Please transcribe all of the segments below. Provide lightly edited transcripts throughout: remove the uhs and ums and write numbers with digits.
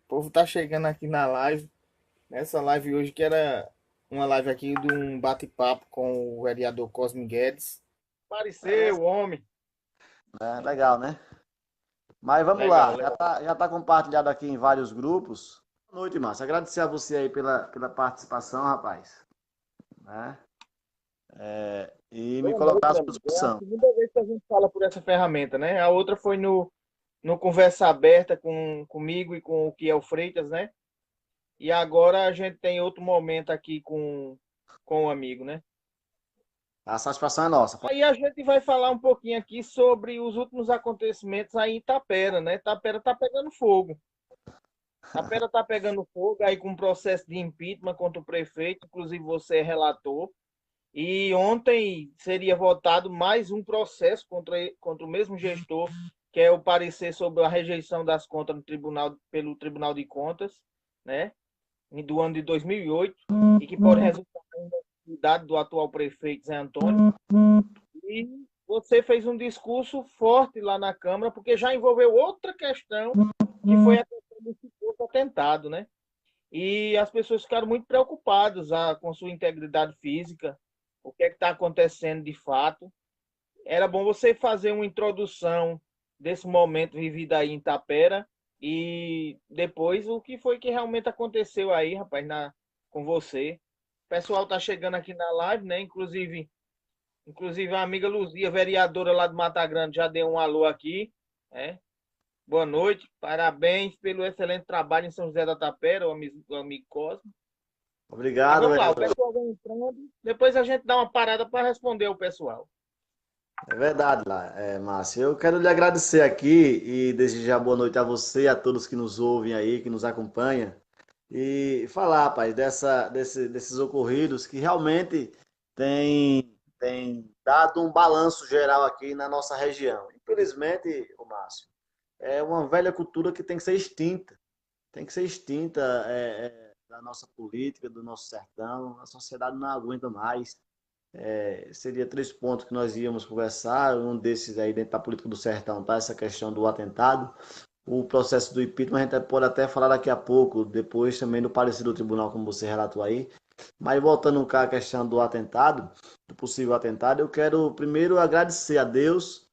O povo tá chegando aqui na live. Nessa live hoje, que era uma live aqui de um bate-papo com o vereador Cosme Guedes. Apareceu, o homem. Legal, né? Mas vamos Legal, lá, legal. já tá compartilhado aqui em vários grupos. Boa noite, Márcio. Agradecer a você aí pela participação, rapaz. Né? E me Boa noite, colocar à meu sua amigo. É a disposição. segunda vez que a gente fala por essa ferramenta, né? A outra foi no Conversa Aberta comigo e com o Kiel Freitas, né? E agora a gente tem outro momento aqui com o amigo, né? A satisfação é nossa. Aí a gente vai falar um pouquinho aqui sobre os últimos acontecimentos aí em Itapera, né? Itapera tá pegando fogo. Itapera tá pegando fogo aí com um processo de impeachment contra o prefeito, inclusive você é relator. E ontem seria votado mais um processo contra o mesmo gestor, que é o parecer sobre a rejeição das contas no tribunal, pelo Tribunal de Contas, né? Do ano de 2008, e que pode resultar na impossibilidade do atual prefeito Zé Antônio. E você fez um discurso forte lá na Câmara, porque já envolveu outra questão, que foi a questão do suposto atentado, né? E as pessoas ficaram muito preocupadas com sua integridade física, o que é que está acontecendo de fato. Era bom você fazer uma introdução desse momento vivido aí em Tapera e depois o que foi que realmente aconteceu aí, rapaz, com você. O pessoal tá chegando aqui na live, né? Inclusive a amiga Luzia, vereadora lá do Mata Grande, já deu um alô aqui, né? Boa noite, parabéns pelo excelente trabalho em São José da Tapera, o amigo Cosme. Mas Obrigado, vamos lá, o vereador. pessoal vai entrando, depois a gente dá uma parada para responder o pessoal. É verdade, lá, Márcio. Eu quero lhe agradecer aqui e desejar boa noite a você e a todos que nos ouvem aí, que nos acompanham. E falar, rapaz, desses ocorridos que realmente tem dado um balanço geral aqui na nossa região. Infelizmente, o Márcio, é uma velha cultura que tem que ser extinta. Tem que ser extinta da nossa política, do nosso sertão. A sociedade não aguenta mais. Seria três pontos que nós íamos conversar. Um desses aí dentro da política do sertão, tá? Essa questão do atentado. O processo do impeachment a gente pode até falar daqui a pouco, depois também do parecer do tribunal, como você relatou aí. Mas voltando cá à questão do atentado, do possível atentado, eu quero primeiro agradecer a Deus,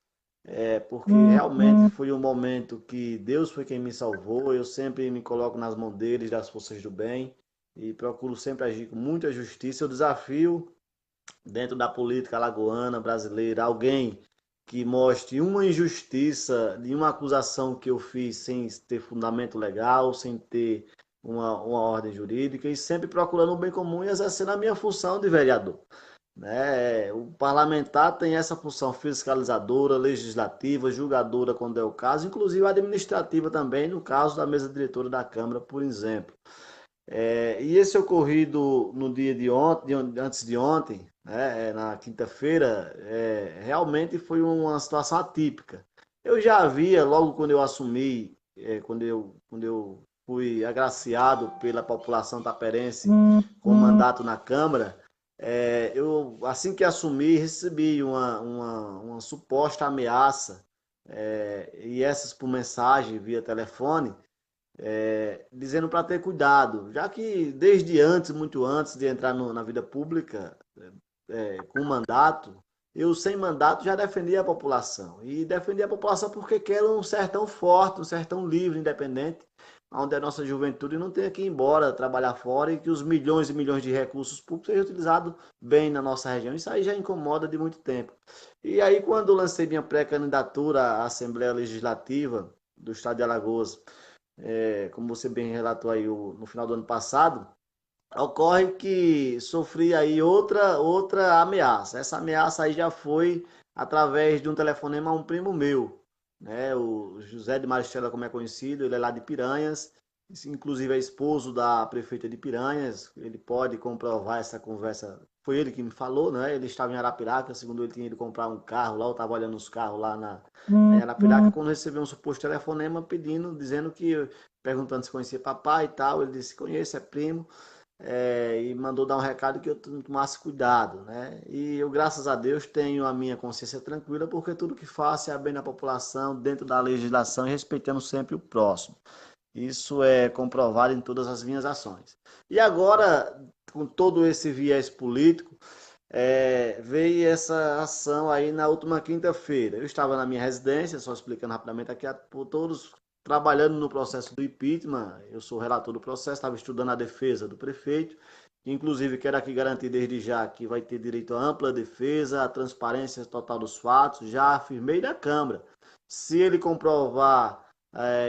porque realmente foi um momento que Deus foi quem me salvou. Eu sempre me coloco nas mãos deles, das forças do bem, e procuro sempre agir com muita justiça. Eu desafio dentro da política alagoana, brasileira, alguém que mostre uma injustiça de uma acusação que eu fiz sem ter fundamento legal, sem ter uma ordem jurídica e sempre procurando o bem comum e exercendo a minha função de vereador. Né? O parlamentar tem essa função fiscalizadora, legislativa, julgadora quando é o caso, inclusive administrativa também, no caso da mesa diretora da Câmara, por exemplo. E esse ocorrido no dia de ontem, antes de ontem, né, na quinta-feira, realmente foi uma situação atípica. Eu já havia, logo quando eu assumi, quando eu fui agraciado pela população taperense com mandato na Câmara, eu, assim que assumi, recebi uma suposta ameaça, e essas por mensagem via telefone, dizendo para ter cuidado, já que desde antes, muito antes de entrar na vida pública, com mandato, eu sem mandato já defendia a população. E defendia a população porque quero um sertão forte, um sertão livre, independente, onde a nossa juventude não tenha que ir embora, trabalhar fora e que os milhões e milhões de recursos públicos sejam utilizados bem na nossa região. Isso aí já incomoda de muito tempo. E aí, quando lancei minha pré-candidatura à Assembleia Legislativa do Estado de Alagoas, como você bem relatou aí no final do ano passado, ocorre que sofri aí outra ameaça. Essa ameaça aí já foi através de um telefonema a um primo meu, né? O José de Maristela, como é conhecido, ele é lá de Piranhas, inclusive é esposo da prefeita de Piranhas. Ele pode comprovar essa conversa. Foi ele que me falou, né? Ele estava em Arapiraca, segundo ele tinha ido comprar um carro lá, eu estava olhando os carros lá em Arapiraca, quando recebeu um suposto telefonema pedindo, dizendo que, perguntando se conhecia papai e tal, ele disse, conheço, é primo, e mandou dar um recado que eu tomasse cuidado, né? E eu, graças a Deus, tenho a minha consciência tranquila, porque tudo que faço é a bem da população, dentro da legislação e respeitando sempre o próximo. Isso é comprovado em todas as minhas ações. E agora, com todo esse viés político, veio essa ação aí na última quinta-feira. Eu estava na minha residência, só explicando rapidamente aqui, por todos trabalhando no processo do impeachment. Eu sou relator do processo, estava estudando a defesa do prefeito. Inclusive, quero aqui garantir desde já que vai ter direito à ampla defesa, à transparência total dos fatos. Já afirmei na Câmara. Se ele comprovar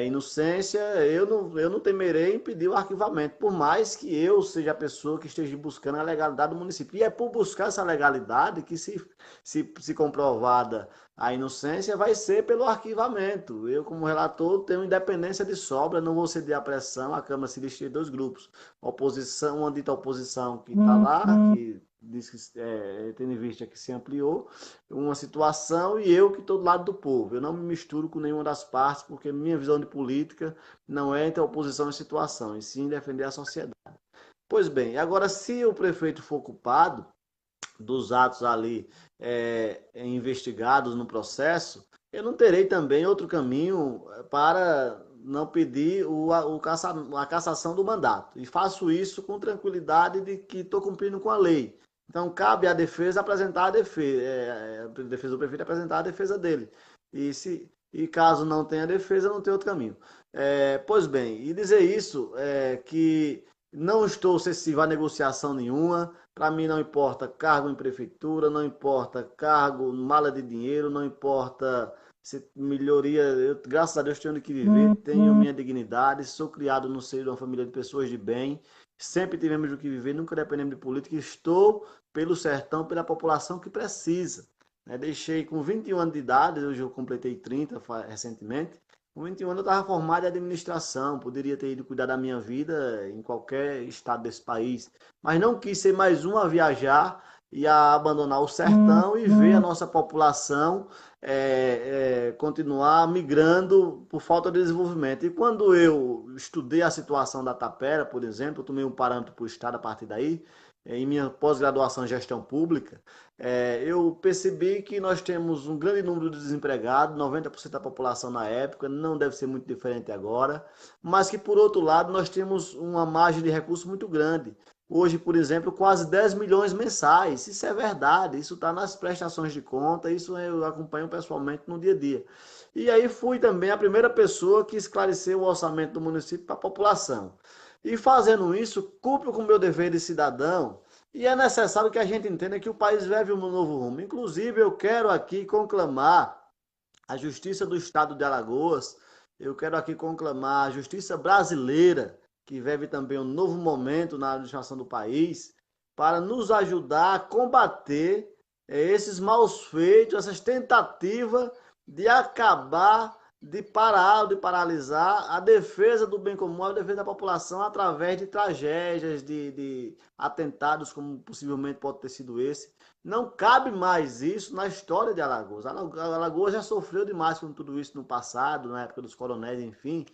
inocência, eu não temerei impedir o arquivamento, por mais que eu seja a pessoa que esteja buscando a legalidade do município. E é por buscar essa legalidade que, se comprovada a inocência, vai ser pelo arquivamento. Eu, como relator, tenho independência de sobra, não vou ceder à pressão. A Câmara se divide em dois grupos. Oposição, uma dita oposição que está lá, que diz que, tendo em vista que se ampliou uma situação, e eu que estou do lado do povo. Eu não me misturo com nenhuma das partes, porque minha visão de política não é entre a oposição e situação, e sim defender a sociedade. Pois bem, agora se o prefeito for culpado dos atos ali investigados no processo, eu não terei também outro caminho para não pedir a cassação do mandato. E faço isso com tranquilidade de que estou cumprindo com a lei. Então, cabe à defesa apresentar a defesa do prefeito apresentar a defesa dele. E caso não tenha defesa, não tem outro caminho. Pois bem, e dizer isso, que não estou sensível a negociação nenhuma. Para mim não importa cargo em prefeitura, não importa cargo, mala de dinheiro, não importa se melhoria. Eu, graças a Deus, tenho onde que viver, tenho minha dignidade, sou criado no seio de uma família de pessoas de bem, sempre tivemos o que viver, nunca dependemos de política. Estou pelo sertão, pela população que precisa. Deixei com 21 anos de idade, hoje eu completei 30 recentemente. Com 21 anos eu estava formado em administração, poderia ter ido cuidar da minha vida em qualquer estado desse país, mas não quis ser mais um a viajar e a abandonar o sertão e ver a nossa população continuar migrando por falta de desenvolvimento. E quando eu estudei a situação da Tapera, por exemplo, eu tomei um parâmetro para o estado a partir daí, em minha pós-graduação em gestão pública, eu percebi que nós temos um grande número de desempregados, 90% da população na época, não deve ser muito diferente agora, mas que, por outro lado, nós temos uma margem de recurso muito grande. Hoje, por exemplo, quase 10 milhões mensais. Isso é verdade, isso está nas prestações de conta, isso eu acompanho pessoalmente no dia a dia. E aí fui também a primeira pessoa que esclareceu o orçamento do município para a população. E fazendo isso, cumpro com o meu dever de cidadão, e é necessário que a gente entenda que o país vive um novo rumo. Inclusive, eu quero aqui conclamar a Justiça do Estado de Alagoas, eu quero aqui conclamar a Justiça brasileira, que vive também um novo momento na administração do país, para nos ajudar a combater esses maus feitos, essas tentativas de acabar, de parar, de paralisar a defesa do bem comum, a defesa da população através de tragédias, de atentados, como possivelmente pode ter sido esse. Não cabe mais isso na história de Alagoas. Alagoas já sofreu demais com tudo isso no passado, na época dos coronéis, enfim.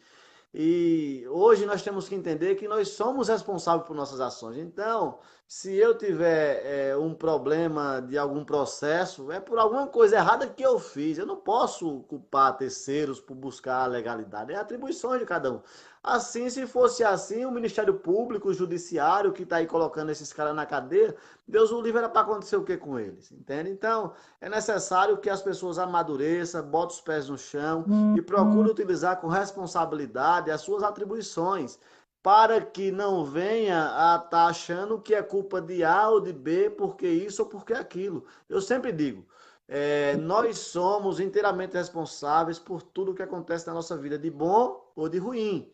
E hoje nós temos que entender que nós somos responsáveis por nossas ações. Então, se eu tiver um problema de algum processo, é por alguma coisa errada que eu fiz. Eu não posso culpar terceiros por buscar a legalidade. É atribuição de cada um. Assim, se fosse assim, o Ministério Público, o Judiciário, que está aí colocando esses caras na cadeia, Deus o livre, era para acontecer o que com eles? Entende? Então, é necessário que as pessoas amadureçam, botem os pés no chão e procurem utilizar com responsabilidade as suas atribuições, para que não venha a estar achando que é culpa de A ou de B, porque isso ou porque aquilo. Eu sempre digo, nós somos inteiramente responsáveis por tudo que acontece na nossa vida, de bom ou de ruim.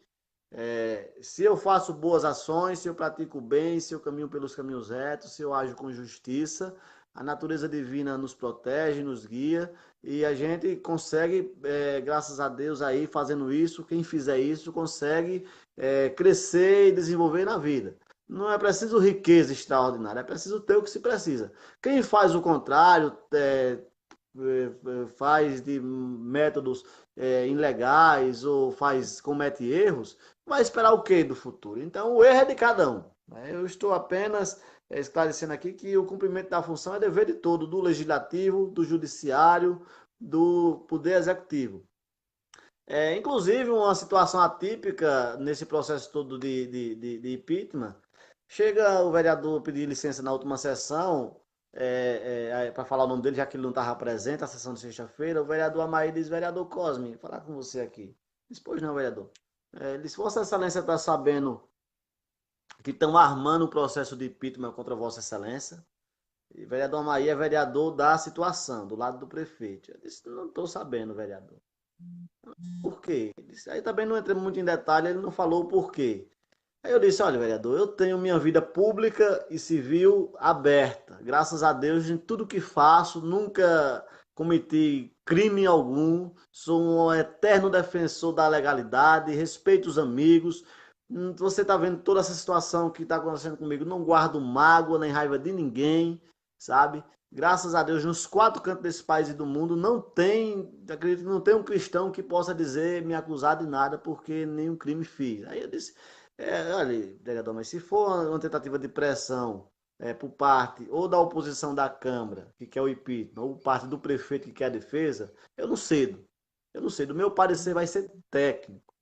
Se eu faço boas ações, se eu pratico bem, se eu caminho pelos caminhos retos, se eu ajo com justiça, a natureza divina nos protege, nos guia, e a gente consegue, graças a Deus, aí fazendo isso, quem fizer isso consegue crescer e desenvolver na vida. Não é preciso riqueza extraordinária, é preciso ter o que se precisa. Quem faz o contrário, faz de métodos ilegais ou comete erros, vai esperar o que do futuro? Então, o erro é de cada um. Eu estou apenas esclarecendo aqui que o cumprimento da função é dever de todo, do legislativo, do judiciário, do poder executivo. Inclusive, uma situação atípica nesse processo todo de impeachment, chega o vereador pedir licença na última sessão, para falar o nome dele, já que ele não estava presente na sessão de sexta-feira, o vereador Amaí diz, vereador Cosme, vou falar com você aqui. Diz, pois não, vereador. Ele disse, Vossa Excelência está sabendo que estão armando um processo de impeachment contra Vossa Excelência? E o vereador Amaí é vereador da situação, do lado do prefeito. Eu disse, não estou sabendo, vereador. Por quê? Ele disse, aí também não entrei muito em detalhe, ele não falou o porquê. Aí eu disse, olha, vereador, eu tenho minha vida pública e civil aberta. Graças a Deus, em tudo que faço, nunca cometi crime algum. Sou um eterno defensor da legalidade, respeito os amigos. Você está vendo toda essa situação que está acontecendo comigo. Não guardo mágoa nem raiva de ninguém, sabe? Graças a Deus, nos quatro cantos desse país e do mundo, não tem, acredito que não tem um cristão que possa dizer, me acusar de nada porque nenhum crime fiz. Aí eu disse, olha, vereador, mas se for uma tentativa de pressão por parte ou da oposição da Câmara, que quer o impeachment, ou parte do prefeito que quer a defesa, eu não cedo. Eu não cedo. O meu parecer vai ser técnico.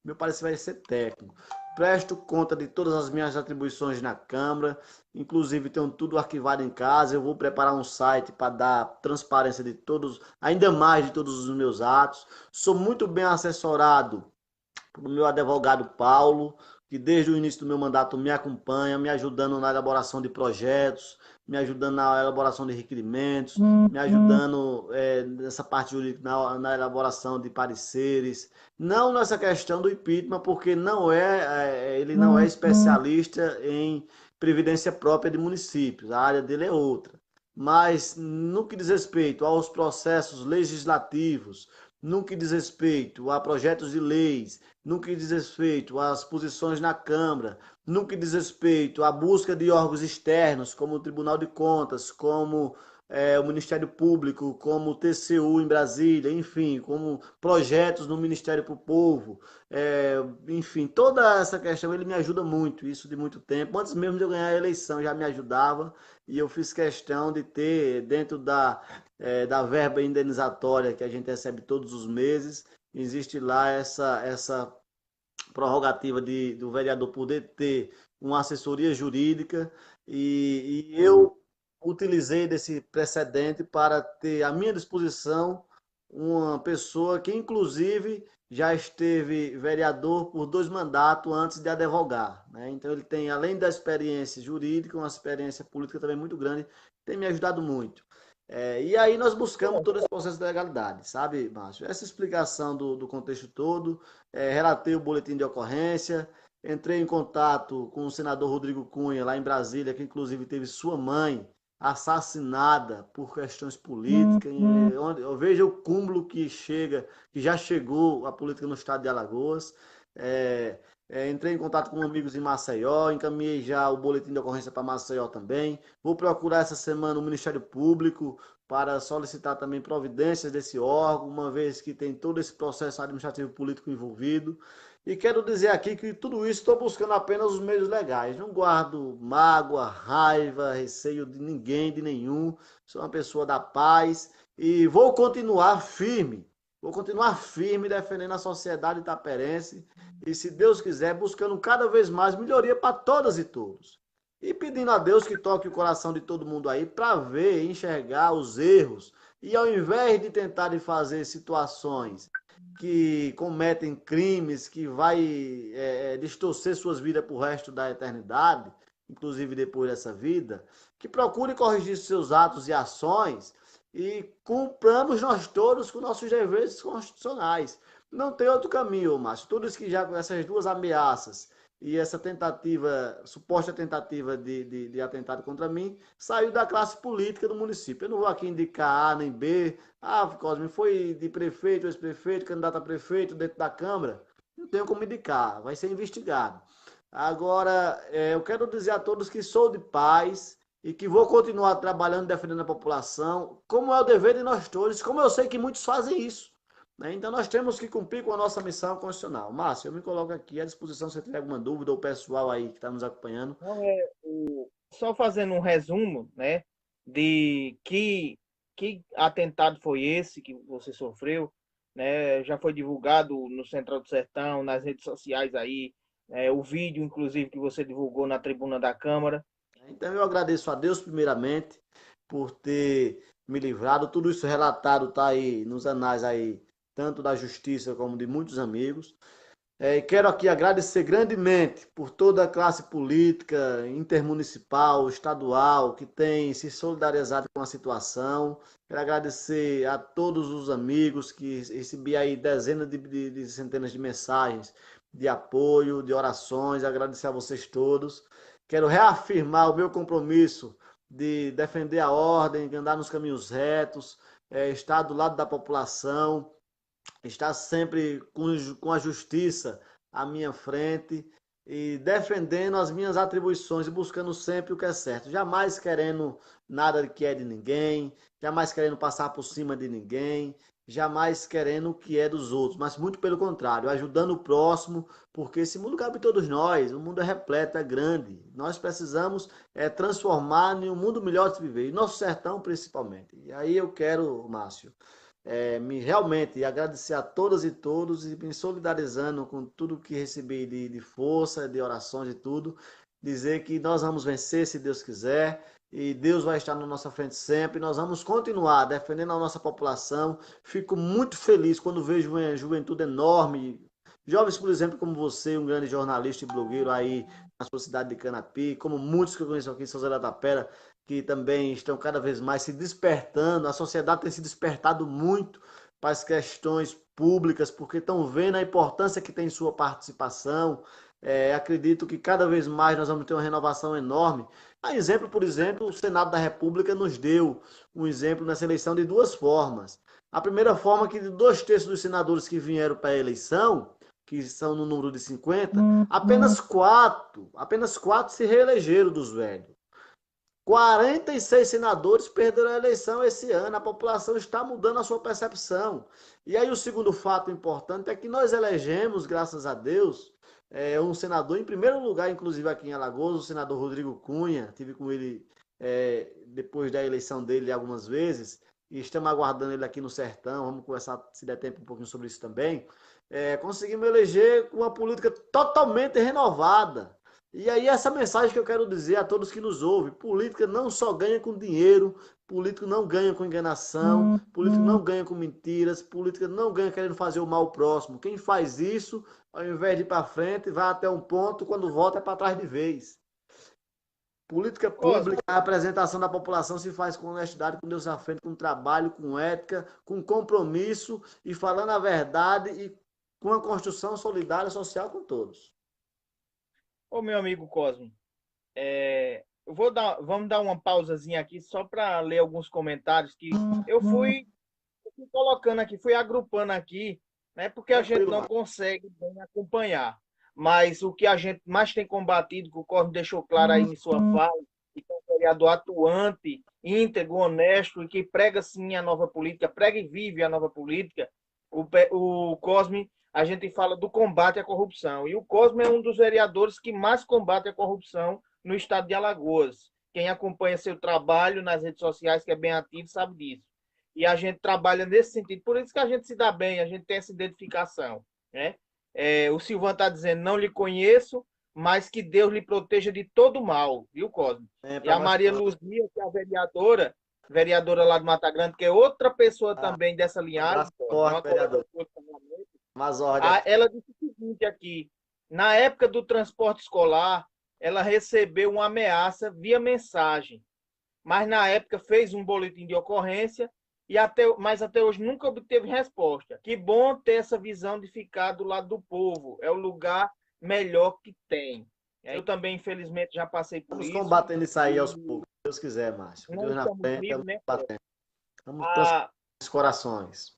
Meu parecer vai ser técnico. Presto conta de todas as minhas atribuições na Câmara, inclusive tenho tudo arquivado em casa. Eu vou preparar um site para dar transparência de todos, ainda mais de todos os meus atos. Sou muito bem assessorado pelo meu advogado Paulo, que desde o início do meu mandato me acompanha, me ajudando na elaboração de projetos, me ajudando na elaboração de requerimentos, me ajudando nessa parte jurídica, na elaboração de pareceres. Não nessa questão do impeachment, porque ele não é especialista em previdência própria de municípios, a área dele é outra. Mas no que diz respeito aos processos legislativos, no que diz respeito a projetos de leis, no que diz respeito às posições na Câmara, no que diz respeito à busca de órgãos externos, como o Tribunal de Contas, como o Ministério Público, como o TCU em Brasília, enfim, como projetos no Ministério para o Povo, enfim, toda essa questão ele me ajuda muito, isso de muito tempo. Antes mesmo de eu ganhar a eleição já me ajudava e eu fiz questão de ter dentro da verba indenizatória que a gente recebe todos os meses, existe lá essa prerrogativa do vereador poder ter uma assessoria jurídica e eu utilizei desse precedente para ter à minha disposição uma pessoa que inclusive já esteve vereador por 2 mandatos antes de advogar, né? Então ele tem, além da experiência jurídica, uma experiência política também muito grande, tem me ajudado muito. E aí nós buscamos todo esse processo de legalidade, sabe, Márcio? Essa explicação do contexto todo, relatei o boletim de ocorrência, entrei em contato com o senador Rodrigo Cunha, lá em Brasília, que inclusive teve sua mãe assassinada por questões políticas. Onde eu vejo o cúmulo que já chegou a política no estado de Alagoas. Entrei em contato com amigos em Maceió, encaminhei já o boletim de ocorrência para Maceió também. Vou procurar essa semana o Ministério Público para solicitar também providências desse órgão, uma vez que tem todo esse processo administrativo político envolvido. E quero dizer aqui que tudo isso estou buscando apenas os meios legais. Não guardo mágoa, raiva, receio de ninguém, de nenhum. Sou uma pessoa da paz e vou continuar firme. Vou continuar firme defendendo a sociedade itaperense e, se Deus quiser, buscando cada vez mais melhoria para todas e todos. E pedindo a Deus que toque o coração de todo mundo aí para ver, enxergar os erros e, ao invés de tentar fazer situações que cometem crimes que vai distorcer suas vidas para o resto da eternidade, inclusive depois dessa vida, que procure corrigir seus atos e ações e cumpramos nós todos com nossos deveres constitucionais. Não tem outro caminho, Márcio. Todos que já com essas duas ameaças e essa tentativa, suposta tentativa de atentado contra mim, saiu da classe política do município. Eu não vou aqui indicar A nem B. Ah, Cosme, foi de prefeito, ex-prefeito, candidato a prefeito dentro da Câmara. Não tenho como indicar, vai ser investigado. Agora, eu quero dizer a todos que sou de paz e que vou continuar trabalhando, defendendo a população, como é o dever de nós todos, como eu sei que muitos fazem isso, né? Então nós temos que cumprir com a nossa missão constitucional. Márcio, eu me coloco aqui à disposição se você tiver alguma dúvida, ou o pessoal aí que está nos acompanhando. Não é só fazendo um resumo, né, de que atentado foi esse que você sofreu, né? Já foi divulgado no Central do Sertão, nas redes sociais aí, o vídeo, inclusive, que você divulgou na tribuna da Câmara. Então eu agradeço a Deus primeiramente por ter me livrado. Tudo isso relatado está aí nos anais aí, tanto da justiça como de muitos amigos. E quero aqui agradecer grandemente por toda a classe política, intermunicipal, estadual, que tem se solidarizado com a situação. Quero agradecer a todos os amigos que recebi aí dezenas de centenas de mensagens de apoio, de orações. Agradecer a vocês todos. Quero reafirmar o meu compromisso de defender a ordem, de andar nos caminhos retos, estar do lado da população, estar sempre com a justiça à minha frente e defendendo as minhas atribuições e buscando sempre o que é certo. Jamais querendo nada que é de ninguém, jamais querendo passar por cima de ninguém, jamais querendo o que é dos outros, mas muito pelo contrário, ajudando o próximo, porque esse mundo cabe a todos nós, o mundo é repleto, é grande. Nós precisamos transformar em um mundo melhor de se viver, e nosso sertão principalmente. E aí eu quero, Márcio, me realmente agradecer a todas e todos e me solidarizando com tudo que recebi de força, de orações e tudo, dizer que nós vamos vencer se Deus quiser e Deus vai estar na nossa frente sempre. Nós vamos continuar defendendo a nossa população. Fico muito feliz quando vejo uma juventude enorme, jovens, por exemplo, como você, um grande jornalista e blogueiro aí na sua cidade de Canapi, como muitos que eu conheço aqui em São José da Tapera, que também estão cada vez mais se despertando. A sociedade tem se despertado muito para as questões públicas, porque estão vendo a importância que tem sua participação. Acredito que cada vez mais nós vamos ter uma renovação enorme. A exemplo, por exemplo, o Senado da República nos deu um exemplo nessa eleição de duas formas. A primeira forma que de 2/3 dos senadores que vieram para a eleição, que são no número de 50, apenas quatro se reelegeram dos velhos. 46 senadores perderam a eleição esse ano. A população está mudando a sua percepção. E aí o segundo fato importante é que nós elegemos, graças a Deus, um senador, em primeiro lugar, inclusive aqui em Alagoas, o senador Rodrigo Cunha. Tive com ele depois da eleição dele algumas vezes. E estamos aguardando ele aqui no Sertão. Vamos conversar, se der tempo, um pouquinho sobre isso também. Conseguimos eleger com uma política totalmente renovada. E aí essa mensagem que eu quero dizer a todos que nos ouvem: política não só ganha com dinheiro, político não ganha com enganação, político não ganha com mentiras, política não ganha querendo fazer o mal ao próximo. Quem faz isso, ao invés de ir para frente, vai até um ponto, quando volta é para trás de vez. Política Cosme, pública, a apresentação da população se faz com honestidade, com Deus à frente, com trabalho, com ética, com compromisso e falando a verdade e com a construção solidária social com todos. ô meu amigo Cosme, vamos dar uma pausazinha aqui só para ler alguns comentários que eu fui colocando aqui, fui agrupando aqui, né? Porque a gente Tranquilo, não mano. consegue bem acompanhar. Mas o que a gente mais tem combatido, que o Cosme deixou claro aí em sua fala, e que é um vereador atuante, íntegro, honesto e que prega sim a nova política, prega e vive a nova política, o Cosme, a gente fala do combate à corrupção. E o Cosme é um dos vereadores que mais combate a corrupção no estado de Alagoas. Quem acompanha seu trabalho nas redes sociais, que é bem ativo, sabe disso. E a gente trabalha nesse sentido. Por isso que a gente se dá bem, a gente tem essa identificação, né? O Silvano está dizendo, não lhe conheço, mas que Deus lhe proteja de todo mal, viu, Cosme? E Para a nós Maria todos. Luzia, que é a vereadora lá do Mata Grande, que é outra pessoa também dessa Um linhagem, abraço Cosme, é forte, uma colega vereador. do parlamento. Umas ordens aqui. Ela disse o seguinte aqui, na época do transporte escolar, ela recebeu uma ameaça via mensagem, mas na época fez um boletim de ocorrência mas até hoje nunca obteve resposta. Que bom ter essa visão de ficar do lado do povo. É o lugar melhor que tem. Eu também, infelizmente, já passei por Estamos isso combatendo isso aí aos e poucos, se Deus quiser, Márcio. Com não Deus na estamos frente, livres, estamos né? combatendo. Estamos transformando Ah, os corações.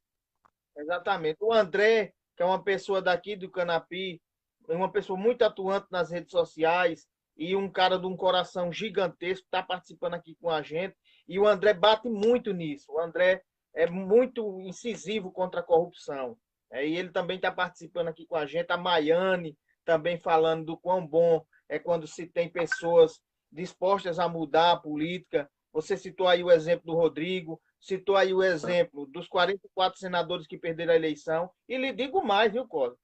exatamente. O André, que é uma pessoa daqui do Canapi, é uma pessoa muito atuante nas redes sociais e um cara de um coração gigantesco, está participando aqui com a gente. E o André bate muito nisso. O André é muito incisivo contra a corrupção. E ele também está participando aqui com a gente. A Maiane também falando do quão bom é quando se tem pessoas dispostas a mudar a política. Você citou aí o exemplo do Rodrigo. citou aí o exemplo dos 44 senadores que perderam a eleição. E lhe digo mais, viu, Cosmo?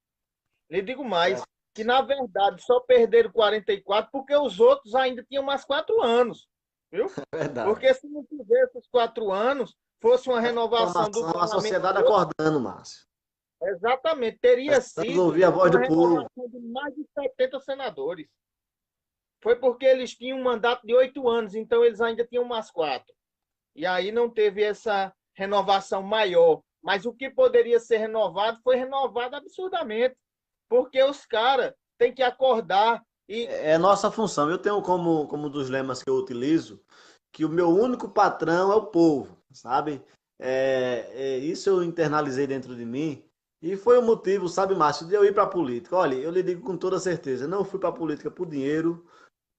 Lhe digo mais, que na verdade só perderam 44 porque os outros ainda tinham mais 4 anos, viu? É verdade. Porque se não tivesse os 4 anos, fosse uma renovação do Informação, a parlamento sociedade todo, acordando, Márcio. exatamente, teria Precisamos sido ouvir a voz uma do povo. renovação de mais de 70 senadores. Foi porque eles tinham um mandato de 8 anos, então eles ainda tinham mais 4. E aí não teve essa renovação maior. Mas o que poderia ser renovado foi renovado absurdamente, porque os caras têm que acordar e É nossa função. Eu tenho como um dos lemas que eu utilizo que o meu único patrão é o povo, sabe? Isso eu internalizei dentro de mim e foi o motivo, sabe, Márcio, de eu ir para a política. Olha, eu lhe digo com toda certeza, eu não fui para a política por dinheiro,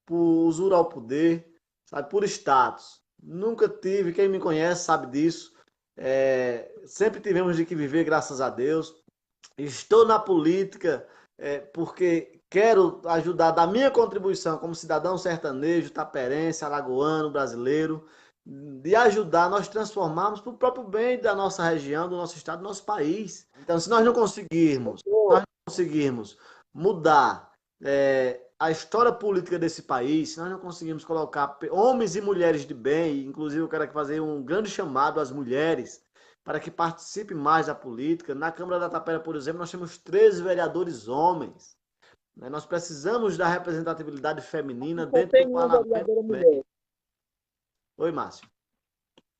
por usurar o poder, sabe, por status. Nunca tive, quem me conhece sabe disso. Sempre tivemos de que viver, graças a Deus. Estou na política porque quero ajudar da minha contribuição como cidadão sertanejo, taperense, alagoano, brasileiro, de ajudar nós transformarmos para o próprio bem da nossa região, do nosso estado, do nosso país. Então, se nós não conseguirmos mudar a história política desse país, se nós não conseguirmos colocar homens e mulheres de bem, inclusive eu quero aqui fazer um grande chamado às mulheres, para que participe mais da política. Na Câmara da Tapera, por exemplo, nós temos 13 vereadores homens. Né? Nós precisamos da representatividade feminina só dentro do tem uma parlamento vereadora também. mulher. Oi, Márcio.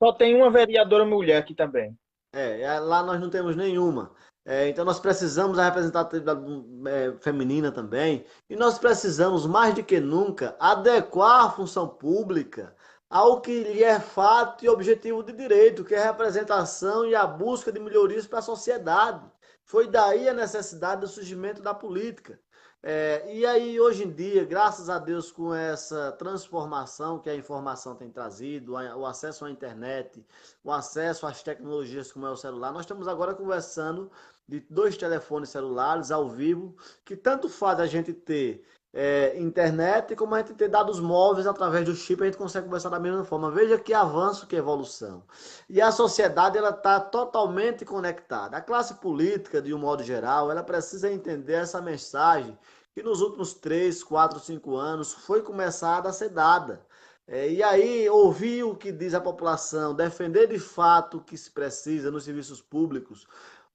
Só tem uma vereadora mulher aqui também. Lá nós não temos nenhuma. Então nós precisamos da representatividade feminina também. E nós precisamos, mais do que nunca, adequar a função pública ao que lhe é fato e objetivo de direito, que é a representação e a busca de melhorias para a sociedade. Foi daí a necessidade do surgimento da política. E aí, hoje em dia, graças a Deus, com essa transformação que a informação tem trazido, o acesso à internet, o acesso às tecnologias como é o celular, nós estamos agora conversando de 2 telefones celulares ao vivo, que tanto faz a gente ter internet como a gente ter dados móveis através do chip, a gente consegue conversar da mesma forma. Veja que avanço, que evolução. E a sociedade ela está totalmente conectada. A classe política, de um modo geral, ela precisa entender essa mensagem que nos últimos 3, 4, 5 anos foi começada a ser dada. E aí, ouvir o que diz a população, defender de fato o que se precisa nos serviços públicos.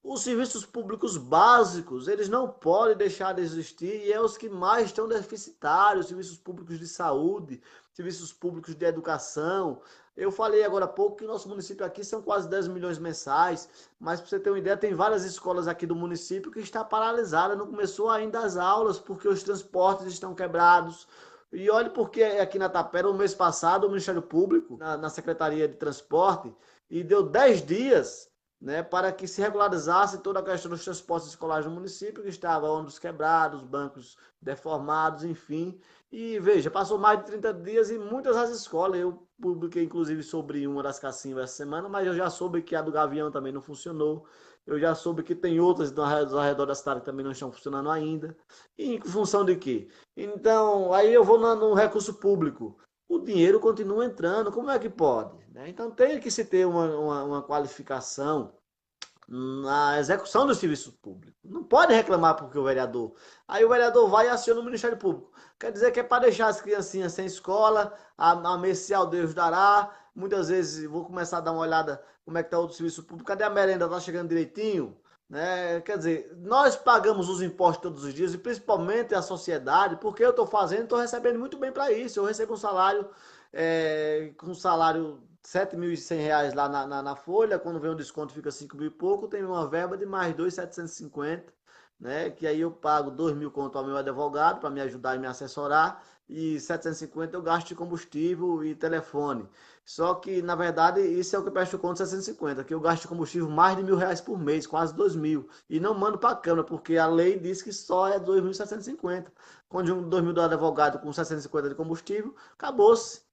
Os serviços públicos básicos, eles não podem deixar de existir e é os que mais estão deficitários, serviços públicos de saúde, serviços públicos de educação. Eu falei agora há pouco que o nosso município aqui são quase 10 milhões mensais, mas para você ter uma ideia, tem várias escolas aqui do município que está paralisada, não começou ainda as aulas porque os transportes estão quebrados. E olhe porque aqui na Tapera, o mês passado, o Ministério Público, na Secretaria de Transporte, e deu 10 dias, né, para que se regularizasse toda a questão dos transportes escolares no município, que estava ônibus quebrados, bancos deformados, enfim. E veja, passou mais de 30 dias e muitas das escolas, eu publiquei inclusive sobre uma das cacimbas essa semana, mas eu já soube que a do Gavião também não funcionou. Eu já soube que tem outras ao redor da cidade que também não estão funcionando ainda. E em função de quê? Então, aí eu vou no recurso público. O dinheiro continua entrando, como é que pode? Né? Então tem que se ter uma qualificação na execução do serviço público. Não pode reclamar porque o vereador. Aí o vereador vai e aciona o Ministério Público. Quer dizer que é para deixar as criancinhas sem escola, a mercial Deus dará. Muitas vezes vou começar a dar uma olhada como é que está o serviço público. Cadê a merenda? Está chegando direitinho? Né? Quer dizer, nós pagamos os impostos todos os dias e principalmente a sociedade, porque eu estou fazendo, estou recebendo muito bem para isso. Eu recebo um salário com um salário R$ 7.100 lá na folha, quando vem um desconto fica 5 mil e pouco, tem uma verba de mais 2.750, né? Que aí eu pago 2.000 conto ao meu advogado para me ajudar e me assessorar, e 750 eu gasto de combustível e telefone. Só que, na verdade, isso é o que eu presto conta, 750, que eu gasto de combustível mais de R$ 1.000 por mês, quase 2.000, e não mando para a Câmara, porque a lei diz que só é 2.750. Quando um 2.000 do advogado com 750 de combustível, acabou-se.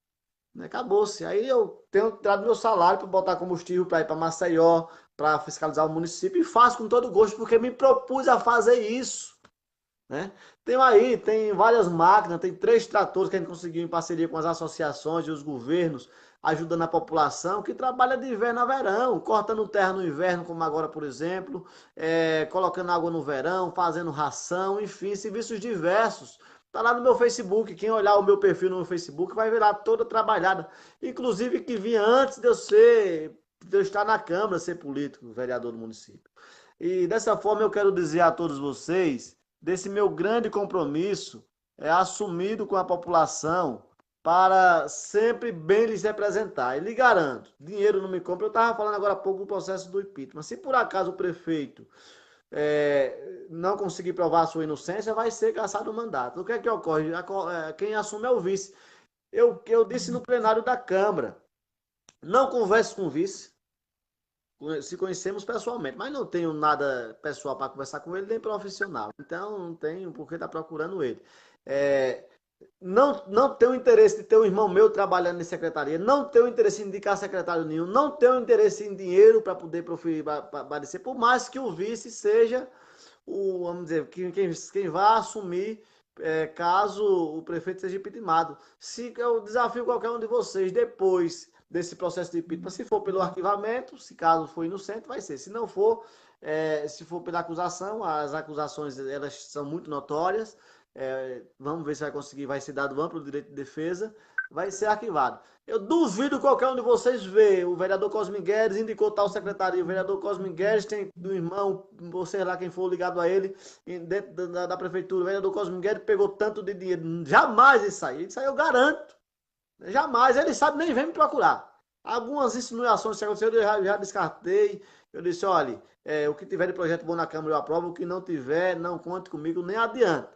Né? Acabou-se. Aí eu tenho tirado meu salário para botar combustível para ir para Maceió, para fiscalizar o município e faço com todo gosto, porque me propus a fazer isso. Né? Tem várias máquinas, tem 3 tratores que a gente conseguiu em parceria com as associações e os governos, ajudando a população que trabalha de inverno a verão, cortando terra no inverno, como agora, por exemplo, colocando água no verão, fazendo ração, enfim, serviços diversos. Tá lá no meu Facebook, quem olhar o meu perfil no meu Facebook vai ver lá toda trabalhada, inclusive que vinha antes de eu estar na Câmara, ser político, vereador do município. E dessa forma eu quero dizer a todos vocês desse meu grande compromisso assumido com a população para sempre bem lhes representar. E lhe garanto, dinheiro não me compra. Eu estava falando agora há pouco do processo do impeachment. Se por acaso o prefeito não conseguir provar a sua inocência, vai ser cassado o mandato. O que é que ocorre? Quem assume é o vice. Eu disse no plenário da Câmara, não converse com o vice, se conhecemos pessoalmente, mas não tenho nada pessoal para conversar com ele, nem profissional. Então, não tenho por que estar procurando ele. É, não tenho interesse de ter um irmão meu trabalhando em secretaria, não tenho interesse em indicar secretário nenhum, não tenho interesse em dinheiro para poder proferir, parecer, por mais que o vice seja vamos dizer, quem vai assumir caso o prefeito seja impeachmentado. Se eu desafio qualquer um de vocês depois desse processo de impeachment, se for pelo arquivamento, se caso for inocente, vai ser. Se não for, se for pela acusação, as acusações elas são muito notórias. Vamos ver se vai conseguir, vai ser dado amplo direito de defesa, vai ser arquivado. Eu duvido qualquer um de vocês ver o vereador Cosme Guedes indicou tal secretaria, o vereador Cosme Guedes tem do irmão, ou sei lá quem for ligado a ele, dentro da prefeitura, o vereador Cosme Guedes pegou tanto de dinheiro. Jamais isso aí eu garanto. Jamais, ele sabe, nem vem me procurar. Algumas insinuações que aconteceram, eu já descartei. Eu disse, olha, o que tiver de projeto bom na Câmara eu aprovo, o que não tiver, não conte comigo, nem adianta.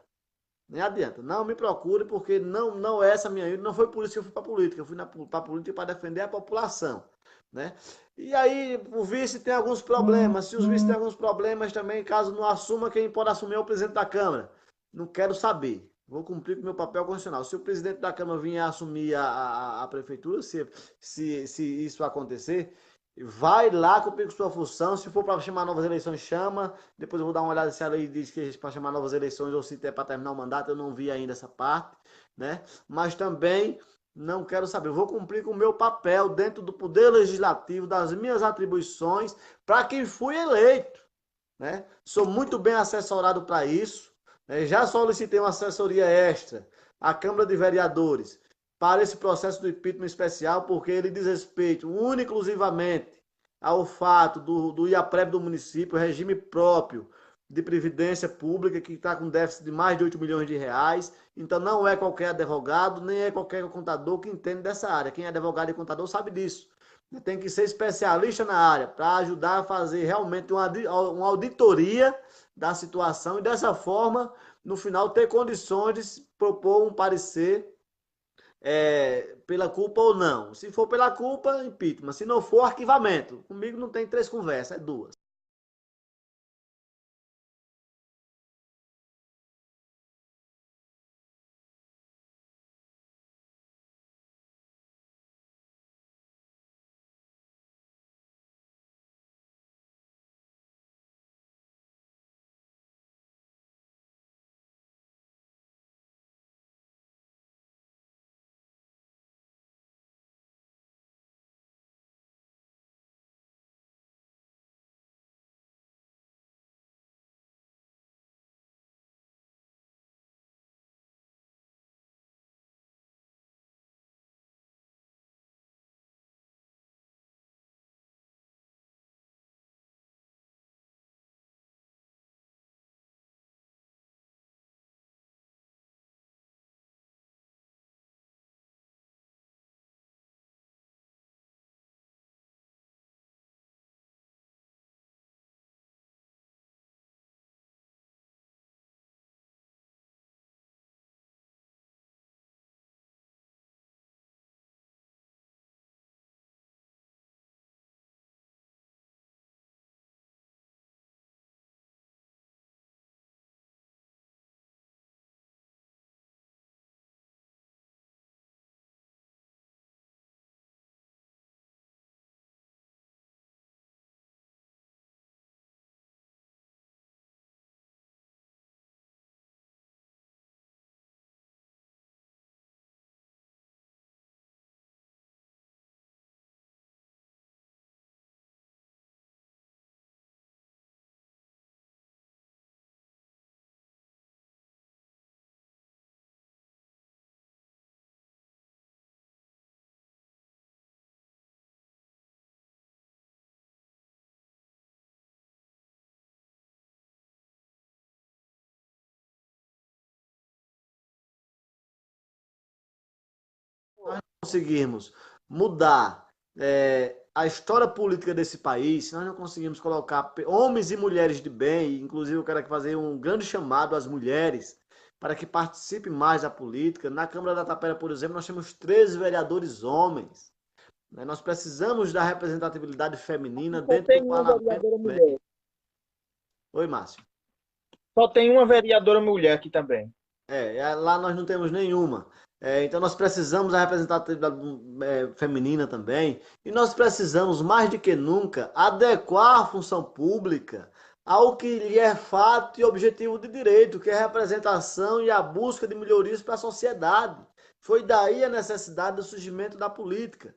Nem adianta. Não me procure, porque não é essa a minha índole. Não foi por isso que eu fui para a política. Eu fui para a política para defender a população. Né? E aí, o vice tem alguns problemas. Se os vices têm alguns problemas também, caso não assuma, quem pode assumir é o presidente da Câmara. Não quero saber. Vou cumprir com o meu papel constitucional. Se o presidente da Câmara vier assumir a prefeitura, se isso acontecer, vai lá cumprir com sua função. Se for para chamar novas eleições, chama. Depois eu vou dar uma olhada se a lei diz que é para chamar novas eleições ou se é para terminar o mandato. Eu não vi ainda essa parte, né? Mas também não quero saber. Eu vou cumprir com o meu papel dentro do poder legislativo, das minhas atribuições, para quem fui eleito, né? Sou muito bem assessorado para isso. Né? Já solicitei uma assessoria extra à Câmara de Vereadores para esse processo do impeachment especial, porque ele diz respeito única e exclusivamente ao fato do IAPREV do município, regime próprio de previdência pública, que está com déficit de mais de 8 milhões de reais. Então não é qualquer advogado, nem é qualquer contador que entende dessa área. Quem é advogado e contador sabe disso. Tem que ser especialista na área para ajudar a fazer realmente uma auditoria da situação e dessa forma, no final, ter condições de propor um parecer pela culpa ou não. Se for pela culpa, impeachment. Se não for, arquivamento. Comigo não tem três conversas, é duas. conseguirmos mudar a história política desse país, se nós não conseguirmos colocar homens e mulheres de bem, inclusive eu quero aqui fazer um grande chamado às mulheres para que participem mais da política. Na Câmara da Tapera, por exemplo, nós temos 13 vereadores homens. Né? Nós precisamos da representatividade feminina Só dentro do tem uma parlamento vereadora também. mulher. Oi, Márcio. Só tem uma vereadora mulher aqui também. Lá nós não temos nenhuma. Então nós precisamos da representatividade feminina também. E nós precisamos, mais do que nunca, adequar a função pública ao que lhe é fato e objetivo de direito, que é a representação e a busca de melhorias para a sociedade. Foi daí a necessidade do surgimento da política.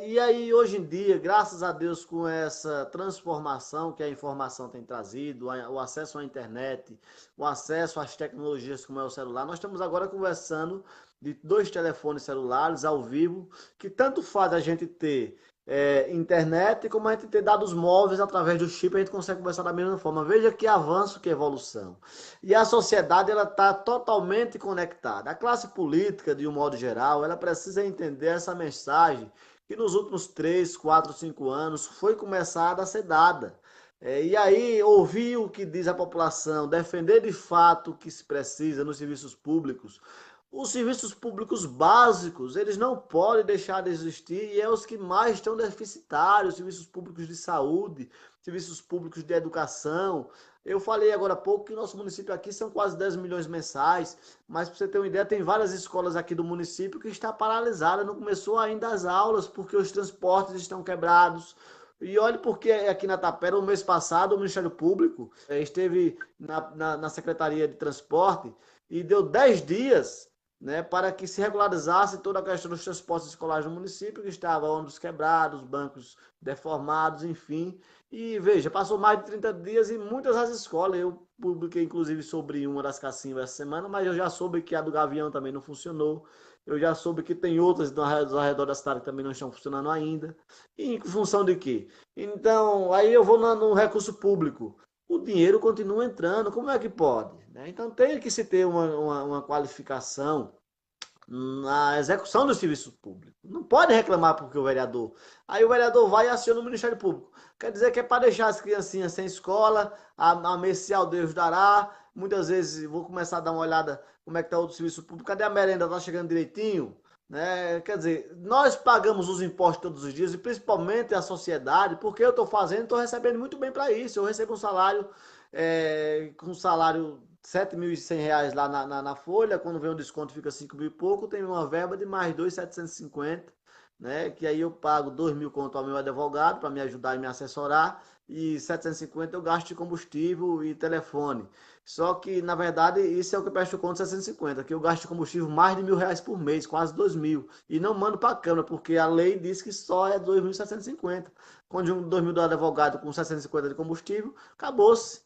E aí, hoje em dia, graças a Deus, com essa transformação que a informação tem trazido, o acesso à internet, o acesso às tecnologias como é o celular, nós estamos agora conversando de 2 telefones celulares ao vivo, que tanto faz a gente ter internet como a gente ter dados móveis através do chip, a gente consegue conversar da mesma forma. Veja que avanço, que evolução. E a sociedade ela está totalmente conectada. A classe política, de um modo geral, ela precisa entender essa mensagem que nos últimos 3, 4, 5 anos foi começada a ser dada. E aí, ouvir o que diz a população, defender de fato o que se precisa nos serviços públicos. Os serviços públicos básicos, eles não podem deixar de existir e é os que mais estão deficitários, serviços públicos de saúde, serviços públicos de educação. Eu falei agora há pouco que nosso município aqui são quase 10 milhões mensais, mas para você ter uma ideia, tem várias escolas aqui do município que está paralisada, não começou ainda as aulas porque os transportes estão quebrados. E olhe porque aqui na Tapera, o mês passado, o Ministério Público esteve na Secretaria de Transporte e deu 10 dias, né, para que se regularizasse toda a questão dos transportes escolares no município, que estava ônibus quebrados, bancos deformados, enfim. E veja, passou mais de 30 dias e muitas das escolas, eu publiquei inclusive sobre uma das cacimbas essa semana, mas eu já soube que a do Gavião também não funcionou. Eu já soube que tem outras ao redor da cidade que também não estão funcionando ainda. E em função de quê? Então, aí eu vou no recurso público. O dinheiro continua entrando, como é que pode? Né? Então tem que se ter uma qualificação na execução do serviço público. Não pode reclamar porque o vereador. Aí o vereador vai e aciona o Ministério Público. Quer dizer que é para deixar as criancinhas sem escola, a mercial Deus dará. Muitas vezes vou começar a dar uma olhada como é que está o serviço público. Cadê a merenda? Está chegando direitinho? Né? Quer dizer, nós pagamos os impostos todos os dias e principalmente a sociedade, porque eu estou fazendo, estou recebendo muito bem para isso. Eu recebo um salário com um salário R$ 7.100 lá na folha, quando vem o desconto fica 5 mil e pouco, tem uma verba de mais 2.750, né? Que aí eu pago 2 mil conto ao meu advogado para me ajudar e me assessorar, e 750 eu gasto de combustível e telefone. Só que, na verdade, isso é o que eu presto conta, 750, que eu gasto de combustível mais de R$ 1.000 por mês, quase 2 mil. E não mando para a Câmara, porque a lei diz que só é 2.750. Quando 2 mil do advogado com 750 de combustível, acabou-se.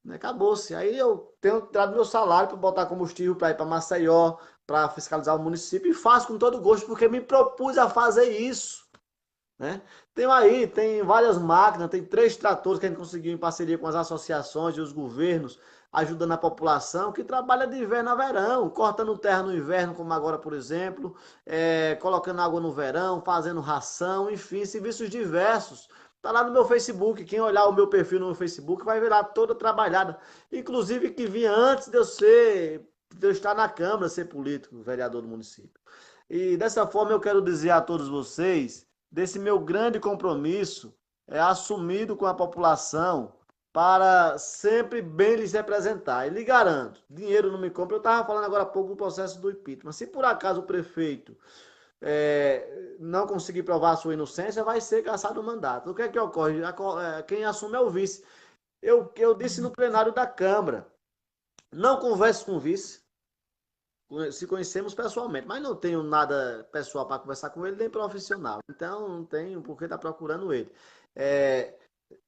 Né? Acabou-se. Aí eu tenho tirado meu salário para botar combustível para ir para Maceió, para fiscalizar o município, e faço com todo gosto, porque me propus a fazer isso. Né? Tem várias máquinas, tem 3 tratores que a gente conseguiu em parceria com as associações e os governos, ajudando a população, que trabalha de inverno a verão, cortando terra no inverno, como agora, por exemplo, colocando água no verão, fazendo ração, enfim, serviços diversos. Tá lá no meu Facebook, quem olhar o meu perfil no meu Facebook vai ver lá toda trabalhada, inclusive que vinha antes de eu estar na Câmara, ser político, vereador do município. E dessa forma eu quero dizer a todos vocês desse meu grande compromisso assumido com a população para sempre bem lhes representar. E lhe garanto, dinheiro não me compra. Eu estava falando agora há pouco do processo do impeachment. Se por acaso o prefeito não conseguir provar a sua inocência, vai ser cassado o mandato. O que é que ocorre? Quem assume é o vice. Eu disse no plenário da Câmara, não converse com o vice, se conhecemos pessoalmente, mas não tenho nada pessoal para conversar com ele, nem profissional. Então, não tenho por que estar procurando ele. É,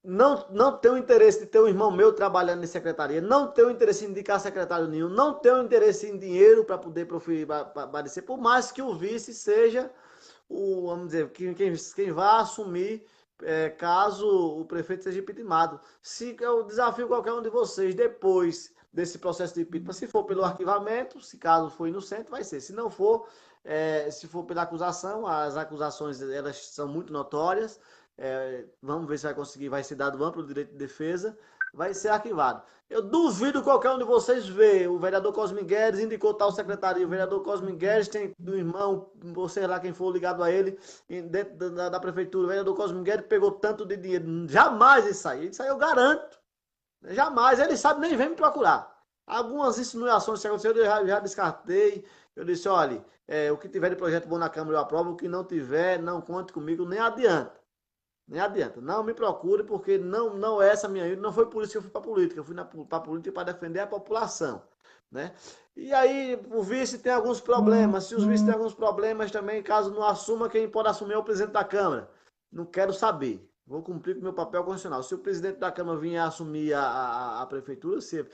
não tenho interesse de ter um irmão meu trabalhando em secretaria, não tenho interesse em indicar secretário nenhum, não tenho interesse em dinheiro para poder proferir, parecer, por mais que o vice seja vamos dizer, quem vai assumir caso o prefeito seja impeachmentado. Se eu desafio qualquer um de vocês depois desse processo de impeachment. Se for pelo arquivamento, se caso for inocente, vai ser. Se não for, se for pela acusação, as acusações elas são muito notórias. Vamos ver se vai conseguir, vai ser dado amplo direito de defesa, vai ser arquivado. Eu duvido qualquer um de vocês ver o vereador Cosme Guedes indicou tal secretaria. O vereador Cosme Guedes tem do irmão, você lá quem for ligado a ele, dentro da prefeitura. O vereador Cosme Guedes pegou tanto de dinheiro. Jamais isso aí. Isso aí eu garanto. Jamais. Ele sabe, nem vem me procurar. Algumas insinuações que aconteceram eu já descartei. Eu disse, olha, o que tiver de projeto bom na Câmara eu aprovo. O que não tiver, não conte comigo, nem adianta. Nem adianta. Não me procure, porque não é essa a minha índole. Não foi por isso que eu fui para a política. Eu fui para a política para defender a população. Né? E aí, o vice tem alguns problemas. Se os vices têm alguns problemas também, caso não assuma, quem pode assumir é o presidente da Câmara. Não quero saber. Vou cumprir com o meu papel constitucional. Se o presidente da Câmara vir assumir a prefeitura, se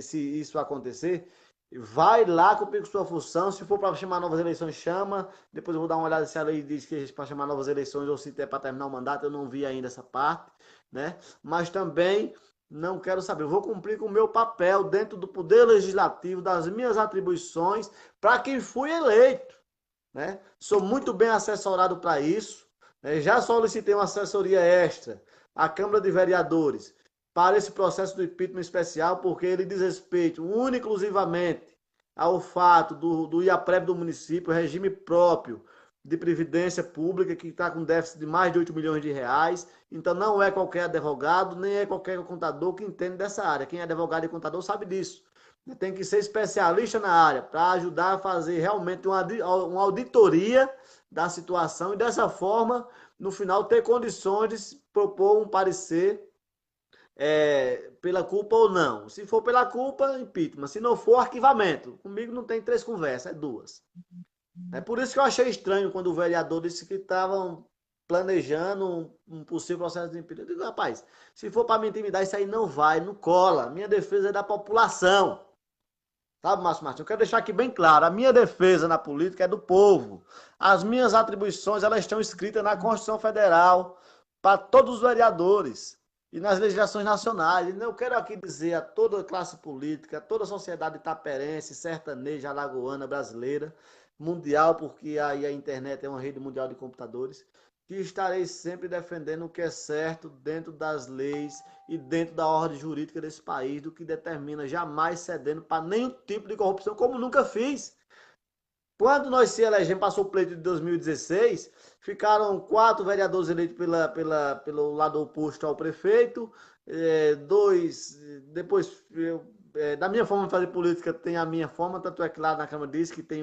isso acontecer, vai lá cumprir com sua função. Se for para chamar novas eleições, chama. Depois eu vou dar uma olhada se a lei diz que é para chamar novas eleições ou se é para terminar o mandato. Eu não vi ainda essa parte, né? Mas também não quero saber. Eu vou cumprir com o meu papel dentro do Poder Legislativo, das minhas atribuições, para quem fui eleito, né? Sou muito bem assessorado para isso. Já solicitei uma assessoria extra à Câmara de Vereadores para esse processo do impeachment especial, porque ele diz respeito única e exclusivamente ao fato do IAPREV do município, regime próprio de previdência pública, que está com déficit de mais de 8 milhões de reais. Então não é qualquer advogado, nem é qualquer contador que entende dessa área. Quem é advogado e contador sabe disso. Tem que ser especialista na área para ajudar a fazer realmente uma auditoria da situação e dessa forma, no final, ter condições de propor um parecer pela culpa ou não. Se for pela culpa, impeachment. Se não for, arquivamento. Comigo não tem 3 conversas, é 2. É por isso que eu achei estranho quando o vereador disse que estavam planejando um possível processo de impeachment. Eu digo, rapaz, se for para me intimidar, isso aí não vai, não cola. Minha defesa é da população. Sabe, Márcio Martins? Eu quero deixar aqui bem claro, a minha defesa na política é do povo. As minhas atribuições, elas estão escritas na Constituição Federal para todos os vereadores e nas legislações nacionais. Eu quero aqui dizer a toda a classe política, a toda a sociedade itaperense, sertaneja, alagoana, brasileira, mundial, porque aí a internet é uma rede mundial de computadores, que estarei sempre defendendo o que é certo dentro das leis e dentro da ordem jurídica desse país, do que determina, jamais cedendo para nenhum tipo de corrupção, como nunca fiz. Quando nós se elegemos, passou o pleito de 2016, ficaram 4 vereadores eleitos pelo lado oposto ao prefeito, 2, depois, da minha forma de fazer política, tem a minha forma, tanto é que lá na Câmara diz que tem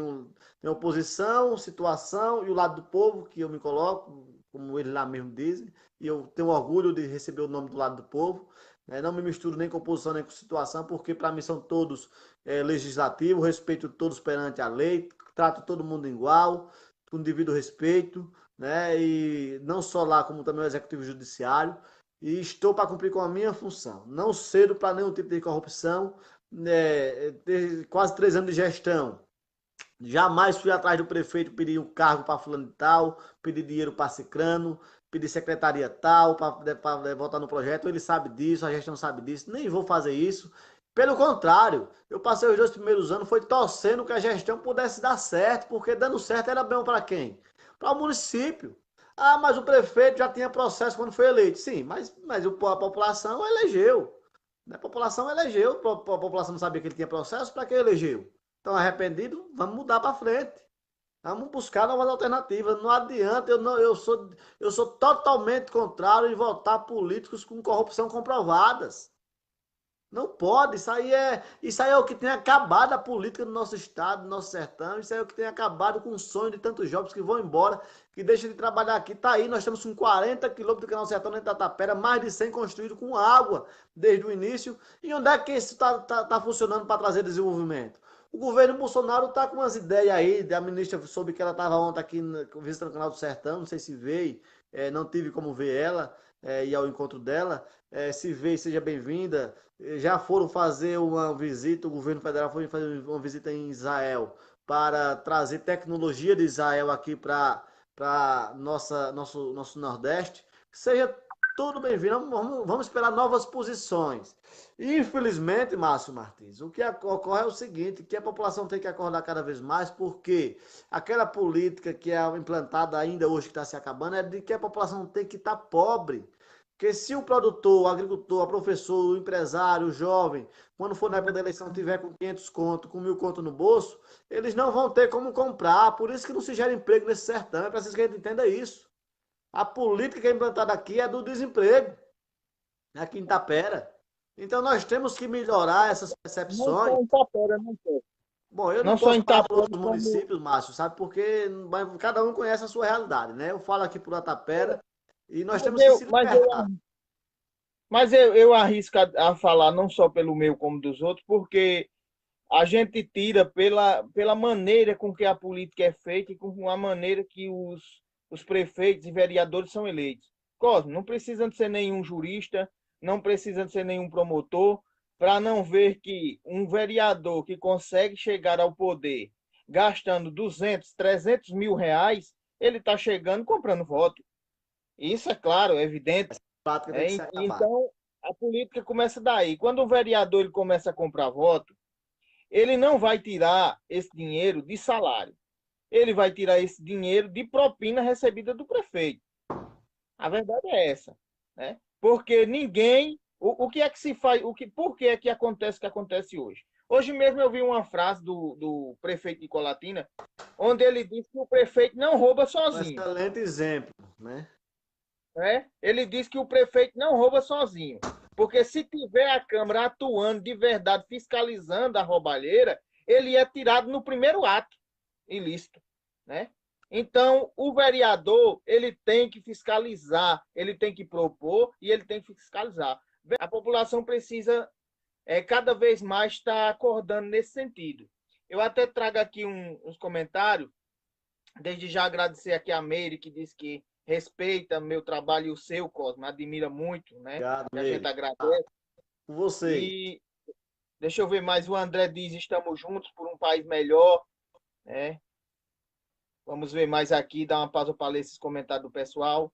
oposição, situação e o lado do povo, que eu me coloco, como eles lá mesmo dizem, e eu tenho orgulho de receber o nome do lado do povo. Não me misturo nem com oposição nem com situação, porque para mim são todos legislativos, respeito todos perante a lei, trato todo mundo igual, com devido respeito, né? E não só lá, como também o Executivo Judiciário. E estou para cumprir com a minha função. Não cedo para nenhum tipo de corrupção, quase 3 anos de gestão. Jamais fui atrás do prefeito pedir um cargo para fulano de tal, pedir dinheiro para cicrano, pedir secretaria tal, para votar no projeto. Ele sabe disso, a gestão sabe disso. Nem vou fazer isso. Pelo contrário, eu passei os 2 primeiros anos foi torcendo que a gestão pudesse dar certo, porque dando certo era bom para quem? Para o município. Ah, mas o prefeito já tinha processo quando foi eleito. Sim, mas a população elegeu. A população elegeu, a população não sabia que ele tinha processo, para que elegeu? Estão arrependidos? Vamos mudar para frente. Vamos buscar novas alternativas. Não adianta, eu sou totalmente contrário em votar políticos com corrupção comprovadas. Não pode, isso aí é o que tem acabado a política do nosso estado, do nosso sertão, isso aí é o que tem acabado com o sonho de tantos jovens que vão embora, que deixam de trabalhar aqui. Tá aí, nós estamos com 40 quilômetros do Canal Sertão dentro da Tapera, mais de 100 construídos com água desde o início. E onde é que isso está funcionando para trazer desenvolvimento? O governo Bolsonaro está com umas ideias aí, a ministra soube que ela estava ontem aqui visitando o Canal do Sertão, não sei se veio, não tive como ver ela, ir ao encontro dela, se veio, seja bem-vinda. Já foram fazer uma visita, o governo federal foi fazer uma visita em Israel para trazer tecnologia de Israel aqui para nosso Nordeste. Seja tudo bem-vindo. Vamos esperar novas posições. E, infelizmente, Márcio Martins, o que ocorre é o seguinte, que a população tem que acordar cada vez mais, porque aquela política que é implantada ainda hoje, que está se acabando, é de que a população tem que estar pobre. Porque se o produtor, o agricultor, o professor, o empresário, o jovem, quando for na época da eleição, tiver com 500 conto, com 1.000 conto no bolso, eles não vão ter como comprar. Por isso que não se gera emprego nesse sertão. É preciso que a gente entenda isso. A política que é implantada aqui é do desemprego, aqui em Itapera. Então nós temos que melhorar essas Não percepções. só em Tapera, não só. Bom, eu não Não só posso em falar por Tapera, outros como. municípios, Márcio, sabe? Porque cada um conhece a sua realidade, né? Eu falo aqui por Itapera e nós Mas temos que eu, se mas eu, libertar. mas eu arrisco a falar não só pelo meu como dos outros, porque a gente tira pela maneira com que a política é feita e com a maneira que os prefeitos e vereadores são eleitos. Cosmo, não precisa de ser nenhum jurista, não precisa de ser nenhum promotor, para não ver que um vereador que consegue chegar ao poder gastando 200, 300 mil reais, ele está chegando comprando voto. Isso é claro, é evidente. A prática tem que se acabar. Então, a política começa daí. Quando o vereador ele começa a comprar voto, ele não vai tirar esse dinheiro de salário. Ele vai tirar esse dinheiro de propina recebida do prefeito. A verdade é essa, né? Porque ninguém, o que é que se faz, por que é que acontece o que acontece hoje? Hoje mesmo eu vi uma frase do prefeito de Colatina, onde ele disse que o prefeito não rouba Um sozinho, excelente exemplo, né? né? Ele disse que o prefeito não rouba sozinho, porque se tiver a Câmara atuando de verdade, fiscalizando a roubalheira, ele é tirado no primeiro ato ilícito, né? Então, o vereador, ele tem que fiscalizar, ele tem que propor e ele tem que fiscalizar. A população precisa cada vez mais estar acordando nesse sentido. Eu até trago aqui uns comentários, desde já agradecer aqui a Meire, que disse que respeita meu trabalho e o seu, Cosmo, admira muito, né? Obrigado, E a gente Meire. Ah, agradece. com você. E deixa eu ver mais, o André diz, estamos juntos por um país melhor, né? Vamos ver mais aqui, dar uma pausa para ler esses comentários do pessoal.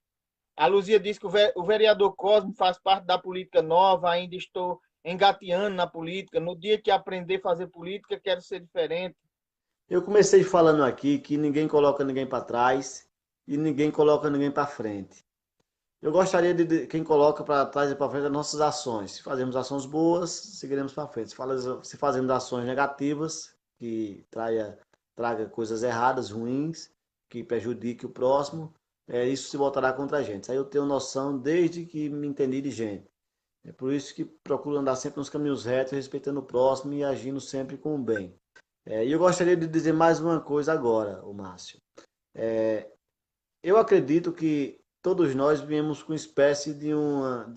A Luzia diz que o vereador Cosme faz parte da política nova, ainda estou engateando na política. No dia que aprender a fazer política, quero ser diferente. Eu comecei falando aqui que ninguém coloca ninguém para trás e ninguém coloca ninguém para frente. Eu gostaria de quem coloca para trás e para frente as nossas ações. Se fazemos ações boas, seguiremos para frente. Se fazemos ações negativas, que traga coisas erradas, ruins, que prejudique o próximo, isso se voltará contra a gente. Isso aí eu tenho noção desde que me entendi de gente. É por isso que procuro andar sempre nos caminhos retos, respeitando o próximo e agindo sempre com o bem. E eu gostaria de dizer mais uma coisa agora, o Márcio. Eu acredito que todos nós viemos com espécie de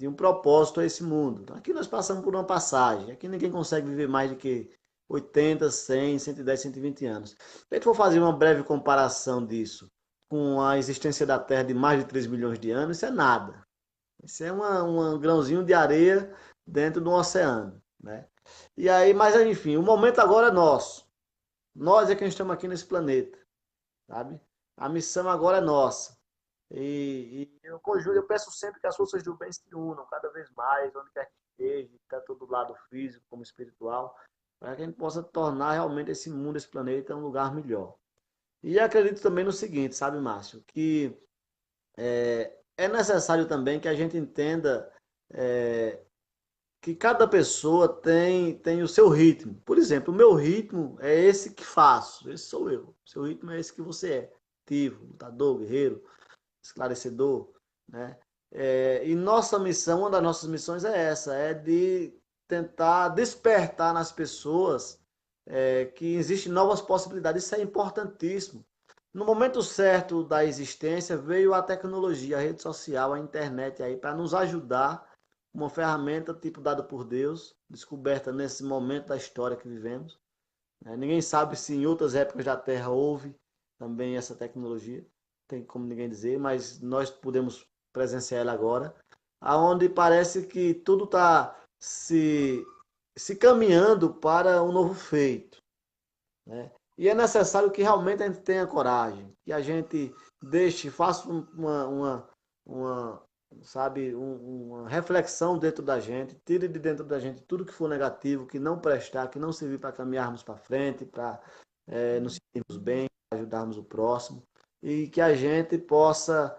um propósito a esse mundo. Aqui nós passamos por uma passagem. Aqui ninguém consegue viver mais do que 80, 100, 110, 120 anos. Se a gente for fazer uma breve comparação disso com a existência da Terra de mais de 3 milhões de anos, isso é nada. Isso é um grãozinho de areia dentro do oceano, né? E aí, mas enfim, o momento agora é nosso. Nós é quem estamos aqui nesse planeta, sabe? A missão agora é nossa. E eu conjuro, eu peço sempre que as forças do bem se unam cada vez mais, onde quer que esteja, tanto do lado físico como espiritual, para que a gente possa tornar realmente esse mundo, esse planeta, um lugar melhor. E acredito também no seguinte, sabe, Márcio, que é necessário também que a gente entenda é, que cada pessoa tem o seu ritmo. Por exemplo, o meu ritmo é esse que faço, esse sou eu. O seu ritmo é esse que você é. Ativo, lutador, guerreiro, esclarecedor, né? E nossa missão, uma das nossas missões é essa, é de tentar despertar nas pessoas que existem novas possibilidades. Isso é importantíssimo. No momento certo da existência veio a tecnologia, a rede social, a internet aí para nos ajudar, uma ferramenta tipo dada por Deus, descoberta nesse momento da história que vivemos. Ninguém sabe se em outras épocas da Terra houve também essa tecnologia, tem como ninguém dizer, mas nós podemos presenciar ela agora, aonde parece que tudo está se caminhando para um novo feito, né? E é necessário que realmente a gente tenha coragem, que a gente deixe, faça uma, sabe, uma reflexão dentro da gente, tire de dentro da gente tudo que for negativo, que não prestar, que não servir para caminharmos para frente, para nos sentirmos bem, ajudarmos o próximo, e que a gente possa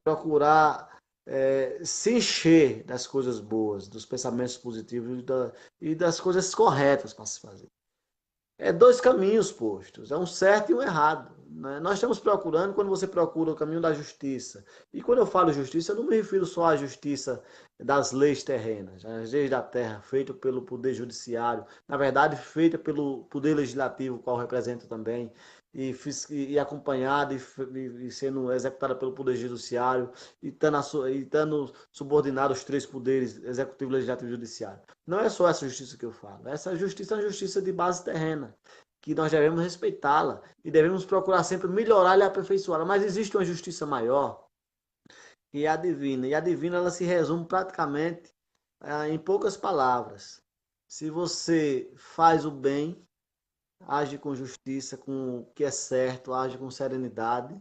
procurar se encher das coisas boas, dos pensamentos positivos e das coisas corretas para se fazer. É dois caminhos postos, é um certo e um errado. Né? Nós estamos procurando, quando você procura o caminho da justiça, e quando eu falo justiça, eu não me refiro só à justiça das leis terrenas, as leis da terra, feita pelo Poder Judiciário, na verdade, feita pelo Poder Legislativo, qual eu represento também, e acompanhada e sendo executada pelo Poder Judiciário, e estando subordinado aos três poderes, Executivo, Legislativo e Judiciário. Não é só essa justiça que eu falo. Essa justiça é uma justiça de base terrena, que nós devemos respeitá-la e devemos procurar sempre melhorar e aperfeiçoá-la. Mas existe uma justiça maior, que é a divina. E a divina ela se resume praticamente em poucas palavras. Se você faz o bem, age com justiça, com o que é certo, age com serenidade,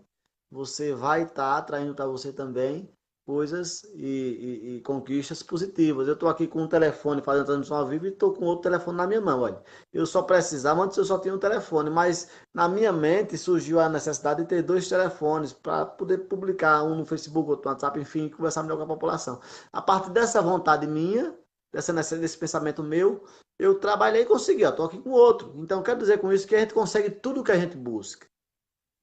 você vai estar atraindo para você também coisas e conquistas positivas. Eu estou aqui com um telefone fazendo transmissão ao vivo e estou com outro telefone na minha mão. Olha, eu só precisava, antes eu só tinha um telefone, mas na minha mente surgiu a necessidade de ter dois telefones para poder publicar, um no Facebook, outro no WhatsApp, enfim, conversar melhor com a população. A partir dessa vontade minha, desse pensamento meu, eu trabalhei e consegui, estou aqui com outro. Então, quero dizer com isso que a gente consegue tudo o que a gente busca.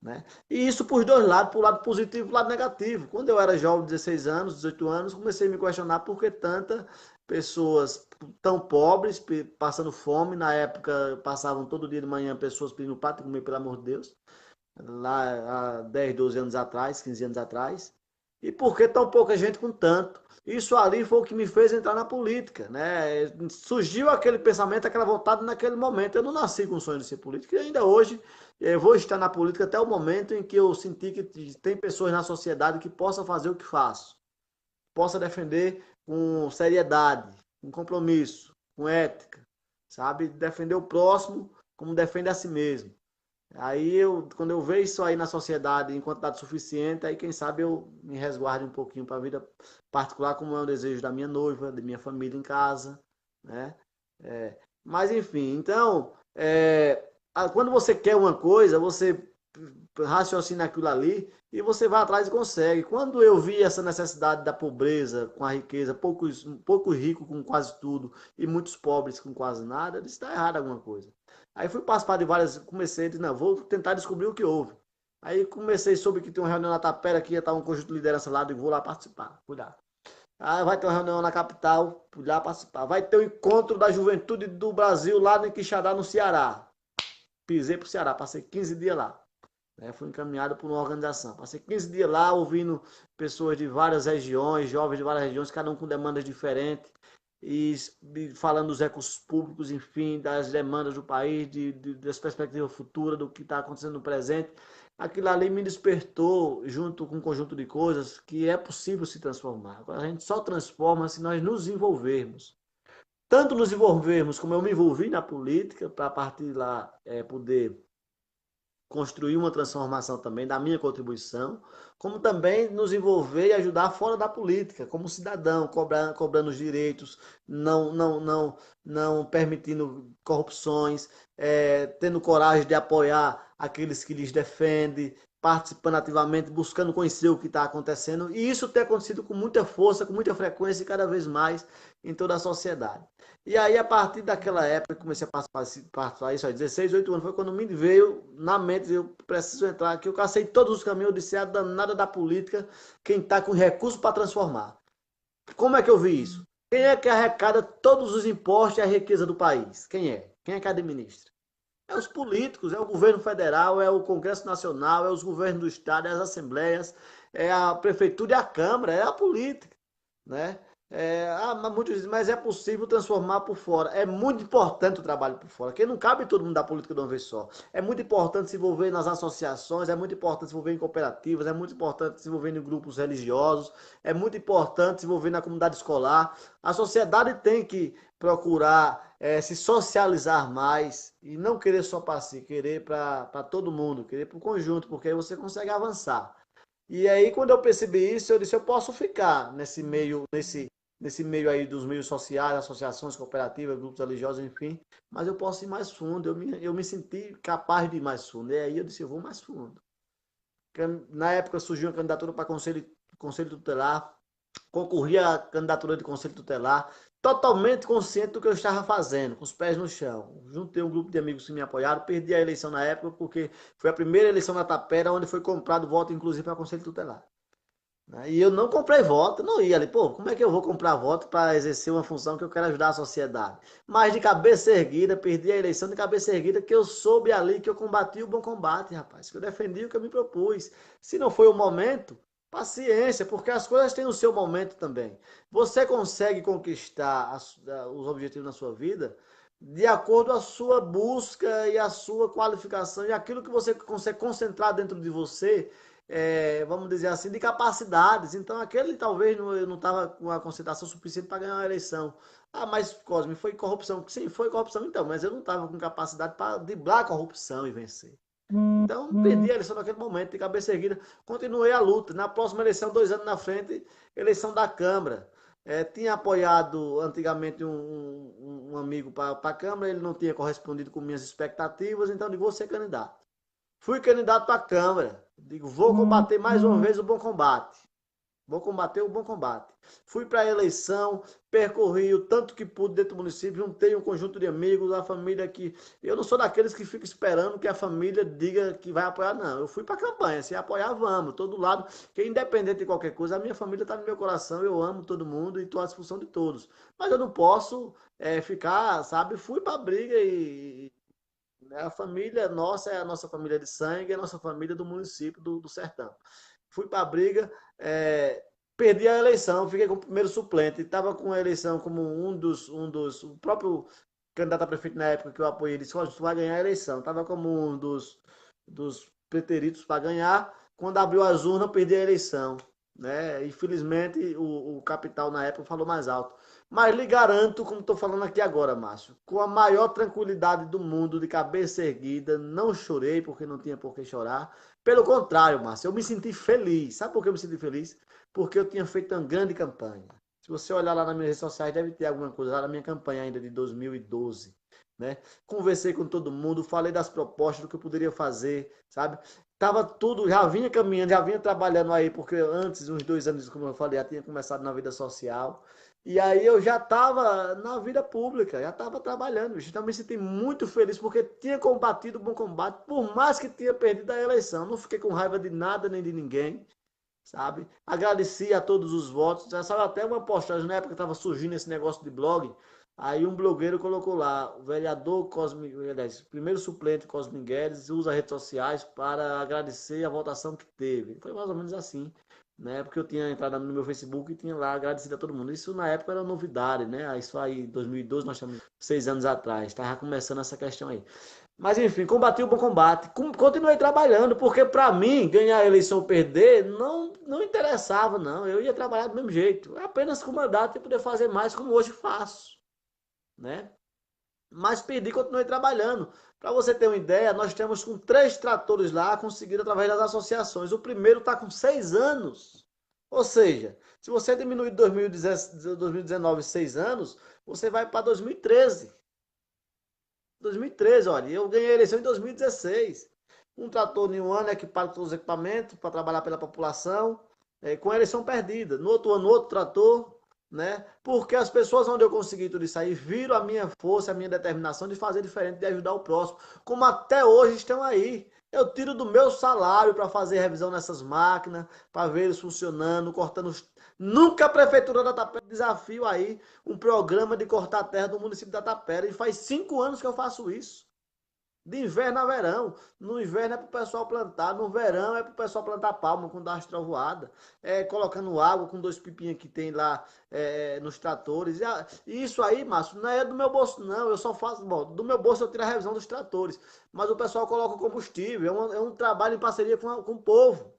Né? E isso por dois lados, por lado positivo e lado negativo. Quando eu era jovem, 16 anos, 18 anos, comecei a me questionar por que tantas pessoas tão pobres, passando fome. Na época, passavam todo dia de manhã pessoas pedindo prato de comer, pelo amor de Deus. Lá há 10, 12 anos atrás, 15 anos atrás. E por que tão pouca gente com tanto? Isso ali foi o que me fez entrar na política, né? Surgiu aquele pensamento, aquela vontade naquele momento. Eu não nasci com o sonho de ser político e ainda hoje eu vou estar na política até o momento em que eu senti que tem pessoas na sociedade que possam fazer o que faço, possa defender com seriedade, com compromisso, com ética, sabe? Defender o próximo como defende a si mesmo. Aí quando eu vejo isso aí na sociedade em quantidade suficiente, aí quem sabe eu me resguarde um pouquinho para a vida particular, como é o desejo da minha noiva, da minha família em casa, né? Mas enfim, então, quando você quer uma coisa, você raciocina aquilo ali e você vai atrás e consegue. Quando eu vi essa necessidade da pobreza com a riqueza, poucos ricos com quase tudo e muitos pobres com quase nada, eu disse, está errado alguma coisa. Aí fui participar de várias, comecei a dizer, não, vou tentar descobrir o que houve. Aí comecei, soube que tem uma reunião na Tapera, que ia estar um conjunto de liderança lá, e vou lá participar, cuidar. Aí vai ter uma reunião na capital, fui lá participar. Vai ter o encontro da juventude do Brasil lá em Quixadá, no Ceará. Pisei para o Ceará, passei 15 dias lá. Fui encaminhado por uma organização. Passei 15 dias lá ouvindo pessoas de várias regiões, jovens de várias regiões, cada um com demandas diferentes, e falando dos recursos públicos, enfim, das demandas do país, das perspectivas futuras, do que está acontecendo no presente. Aquilo ali me despertou, junto com um conjunto de coisas, que é possível se transformar. Agora, a gente só transforma se nós nos envolvermos. Tanto nos envolvermos, como eu me envolvi na política, para a partir de lá poder construir uma transformação também da minha contribuição, como também nos envolver e ajudar fora da política, como cidadão, cobrando os direitos, não permitindo corrupções, tendo coragem de apoiar aqueles que lhes defendem, participando ativamente, buscando conhecer o que está acontecendo, e isso tem acontecido com muita força, com muita frequência e cada vez mais em toda a sociedade. E aí, a partir daquela época, comecei a participar isso, 16, 18 anos, foi quando me veio na mente, eu preciso entrar aqui, eu cacei todos os caminhos, eu disse, a danada da política, quem está com recurso para transformar. Como é que eu vi isso? Quem é que arrecada todos os impostos e a riqueza do país? Quem é? Quem é que administra? É os políticos, é o governo federal, é o Congresso Nacional, é os governos do Estado, é as assembleias, é a prefeitura e a Câmara, é a política, né? Muitos dizem, mas é possível transformar por fora. É muito importante o trabalho por fora, porque não cabe todo mundo da política de uma vez só. É muito importante se envolver nas associações, é muito importante se envolver em cooperativas, é muito importante se envolver em grupos religiosos, é muito importante se envolver na comunidade escolar. A sociedade tem que procurar se socializar mais e não querer só para si, querer para todo mundo, querer para o conjunto, porque aí você consegue avançar. E aí, quando eu percebi isso, eu disse, eu posso ficar nesse meio aí dos meios sociais, associações cooperativas, grupos religiosos, enfim, mas eu posso ir mais fundo, eu me senti capaz de ir mais fundo. E aí eu disse, eu vou mais fundo. Na época surgiu uma candidatura para conselho tutelar, concorri à candidatura de conselho tutelar, totalmente consciente do que eu estava fazendo, com os pés no chão. Juntei um grupo de amigos que me apoiaram, perdi a eleição na época, porque foi a primeira eleição na Tapera, onde foi comprado voto, inclusive, para conselho tutelar. E eu não comprei voto, não ia ali, pô, como é que eu vou comprar voto para exercer uma função que eu quero ajudar a sociedade? Mas de cabeça erguida, perdi a eleição de cabeça erguida, que eu soube ali que eu combati o bom combate, rapaz, que eu defendi o que eu me propus. Se não foi o momento, paciência, porque as coisas têm o seu momento também. Você consegue conquistar os objetivos na sua vida de acordo com a sua busca e a sua qualificação e aquilo que você consegue concentrar dentro de você, vamos dizer assim, de capacidades. Então, aquele talvez eu não estava com a concentração suficiente para ganhar uma eleição. Ah, mas Cosme, foi corrupção. Sim, foi corrupção então, mas eu não estava com capacidade para driblar a corrupção e vencer. Então, perdi a eleição naquele momento, de cabeça erguida. Continuei a luta. Na próxima eleição, 2 anos na frente, eleição da Câmara. Tinha apoiado antigamente um amigo para a Câmara, ele não tinha correspondido com minhas expectativas, então eu digo, vou ser candidato. Fui candidato à Câmara. Digo, vou combater mais uma vez o bom combate. Vou combater o bom combate. Fui para a eleição, percorri o tanto que pude dentro do município, juntei um conjunto de amigos, a família que... Eu não sou daqueles que ficam esperando que a família diga que vai apoiar, não. Eu fui para a campanha, se apoiar, vamos. Todo lado, que independente de qualquer coisa, a minha família está no meu coração, eu amo todo mundo e estou à disposição de todos. Mas eu não posso ficar, sabe? Fui para a briga e a família nossa é a nossa família de sangue, é a nossa família do município do Sertão. Fui para a briga, perdi a eleição, fiquei com o primeiro suplente. Estava com a eleição como o próprio candidato a prefeito na época que eu apoiei, disse, tu vai ganhar a eleição. Estava como um dos preteridos para ganhar. Quando abriu as urnas, eu perdi a eleição. Né? Infelizmente, o capital na época falou mais alto. Mas lhe garanto, como estou falando aqui agora, Márcio, com a maior tranquilidade do mundo, de cabeça erguida, não chorei porque não tinha por que chorar. Pelo contrário, Márcio, eu me senti feliz. Sabe por que eu me senti feliz? Porque eu tinha feito uma grande campanha. Se você olhar lá nas minhas redes sociais, deve ter alguma coisa lá na minha campanha ainda de 2012. Né? Conversei com todo mundo, falei das propostas, do que eu poderia fazer, sabe? Tava tudo, já vinha caminhando, já vinha trabalhando aí, porque antes, uns 2 anos, como eu falei, já tinha começado na vida social. E aí eu já estava na vida pública, já estava trabalhando. Então me senti muito feliz porque tinha combatido o bom combate, por mais que tinha perdido a eleição. Não fiquei com raiva de nada nem de ninguém, sabe? Agradeci a todos os votos. Já saiu até uma postagem na época que estava surgindo esse negócio de blog. Aí um blogueiro colocou lá, o vereador Cosme, aliás, primeiro suplente Cosme Guedes usa redes sociais para agradecer a votação que teve. Foi mais ou menos assim, né? Porque eu tinha entrado no meu Facebook e tinha lá agradecido a todo mundo. Isso na época era novidade, né? Isso aí, em 2012, nós estamos 6 anos atrás, estava começando essa questão aí. Mas enfim, combati o bom combate. Continuei trabalhando, porque para mim, ganhar a eleição ou perder, não interessava, não. Eu ia trabalhar do mesmo jeito. Apenas com mandato e poder fazer mais como hoje faço, né? Mas perdi e continuei trabalhando. Para você ter uma ideia, nós temos com 3 tratores lá, conseguido através das associações. O primeiro está com 6 anos. Ou seja, se você diminuir de 2019 6 anos, você vai para 2013. 2013, olha, eu ganhei a eleição em 2016. Um trator em um ano equipado com todos os equipamentos para trabalhar pela população, com a eleição perdida. No outro ano, outro trator, né? Porque as pessoas onde eu consegui tudo isso aí viram a minha força, a minha determinação de fazer diferente, de ajudar o próximo, como até hoje estão aí. Eu tiro do meu salário para fazer revisão nessas máquinas, para ver eles funcionando, cortando os... Nunca a Prefeitura da Tapera desafio aí um programa de cortar a terra do município da Tapera. E faz 5 anos que eu faço isso. De inverno a verão. No inverno é para o pessoal plantar, no verão é para o pessoal plantar palma com dar as trovoadas, colocando água com 2 pipinhos que tem lá nos tratores. E isso aí, Márcio, não é do meu bolso, não. Eu só faço, bom, do meu bolso eu tiro a revisão dos tratores. Mas o pessoal coloca o combustível, é um trabalho em parceria com o povo.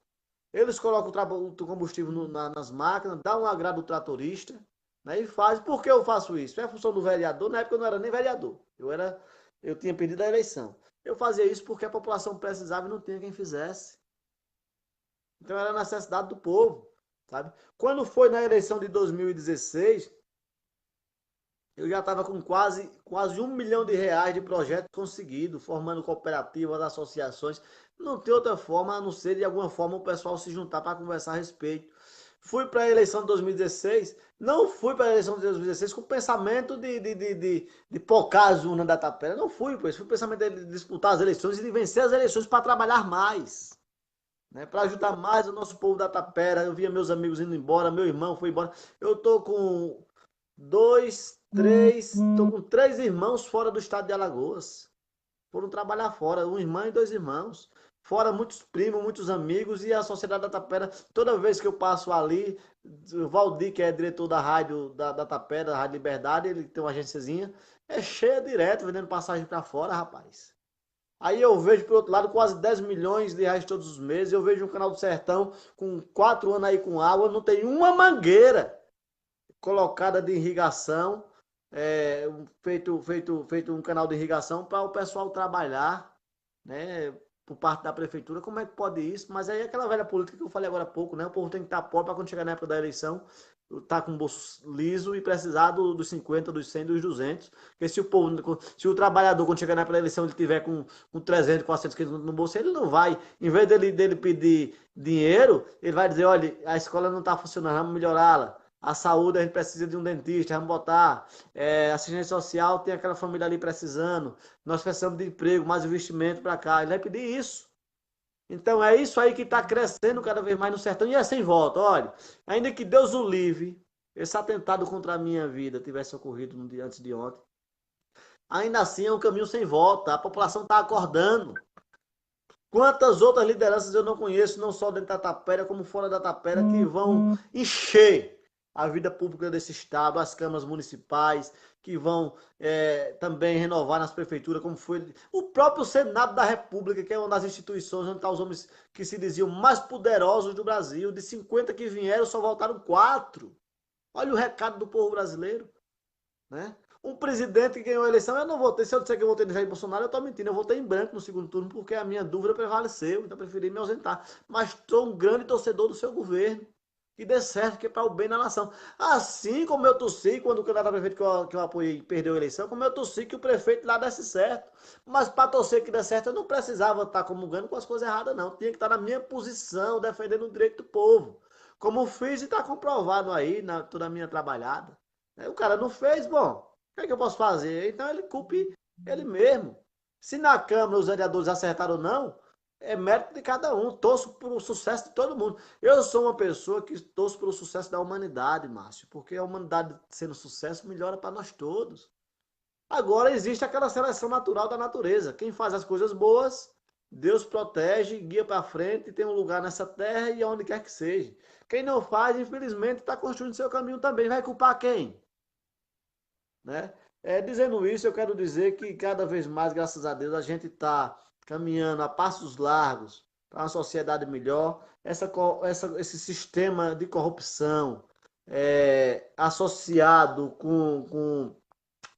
Eles colocam o combustível nas máquinas, dá um agrado ao tratorista, né, e faz. Por que eu faço isso? É função do vereador. Na época eu não era nem vereador. Eu tinha perdido a eleição. Eu fazia isso porque a população precisava e não tinha quem fizesse. Então era a necessidade do povo, sabe? Quando foi na eleição de 2016, eu já estava com quase R$ 1 milhão de projetos conseguidos, formando cooperativas, associações. Não tem outra forma a não ser de alguma forma o pessoal se juntar para conversar a respeito. Fui para a eleição de 2016, não fui para a eleição de 2016 com o pensamento de pocar as urnas da Tapera. Não fui, pois. Fui com o pensamento de disputar as eleições e de vencer as eleições para trabalhar mais, né, para ajudar mais o nosso povo da Tapera. Eu via meus amigos indo embora, meu irmão foi embora. Eu tô com tô com três irmãos fora do estado de Alagoas. Foram trabalhar fora, um irmão e dois irmãos. Fora muitos primos, muitos amigos e a Sociedade da Tapera, toda vez que eu passo ali, o Valdir, que é diretor da rádio da Tapera, da Rádio Liberdade, ele tem uma agênciazinha, é cheia direto, vendendo passagem para fora, rapaz. Aí eu vejo, por outro lado, quase R$ 10 milhões todos os meses. Eu vejo um canal do Sertão com 4 anos aí com água, não tem uma mangueira colocada de irrigação, feito um canal de irrigação para o pessoal trabalhar, né, por parte da prefeitura. Como é que pode isso? Mas aí é aquela velha política que eu falei agora há pouco, né? O povo tem que estar pobre para quando chegar na época da eleição, estar com o bolso liso e precisar dos 50, dos 100, dos 200. Porque se o trabalhador, quando chegar na época da eleição, ele tiver com 300, 400, 500 no bolso, ele não vai, em vez dele pedir dinheiro, ele vai dizer, olha, a escola não está funcionando, vamos melhorá-la. A saúde, a gente precisa de um dentista, vamos botar. Assistência social, tem aquela família ali precisando. Nós precisamos de emprego, mais investimento para cá. Ele vai pedir isso. Então é isso aí que está crescendo cada vez mais no sertão e é sem volta. Olha, ainda que Deus o livre, esse atentado contra a minha vida tivesse ocorrido no dia antes de ontem, ainda assim é um caminho sem volta. A população está acordando. Quantas outras lideranças eu não conheço, não só dentro da Tapera, como fora da Tapera, que vão encher a vida pública desse estado, as câmaras municipais, que vão também renovar nas prefeituras, como foi o próprio Senado da República, que é uma das instituições onde estão os homens que se diziam mais poderosos do Brasil. De 50 que vieram, só voltaram 4. Olha o recado do povo brasileiro, né? Um presidente que ganhou a eleição, eu não votei. Se eu disser que eu votei no Jair Bolsonaro, eu estou mentindo. Eu votei em branco no segundo turno porque a minha dúvida prevaleceu, então eu preferi me ausentar. Mas sou um grande torcedor do seu governo. Que dê certo, que é para o bem da nação. Assim como eu torci quando o candidato a prefeito que eu apoiei perdeu a eleição, como eu torci que o prefeito lá desse certo. Mas para torcer que dê certo, eu não precisava estar comungando com as coisas erradas, não. Tinha que estar na minha posição, defendendo o direito do povo. Como fiz e está comprovado aí, na toda a minha trabalhada. O cara não fez, bom, o que é que eu posso fazer? Então ele culpe ele mesmo. Se na Câmara os vereadores acertaram ou não, é mérito de cada um. Torço pelo sucesso de todo mundo. Eu sou uma pessoa que torço pelo sucesso da humanidade, Márcio, porque a humanidade sendo sucesso melhora para nós todos. Agora existe aquela seleção natural da natureza. Quem faz as coisas boas, Deus protege, guia para frente, tem um lugar nessa terra e aonde quer que seja. Quem não faz, infelizmente, está construindo seu caminho também. Vai culpar quem? Né? Dizendo isso, eu quero dizer que cada vez mais, graças a Deus, a gente está caminhando a passos largos para uma sociedade melhor. Esse sistema de corrupção associado com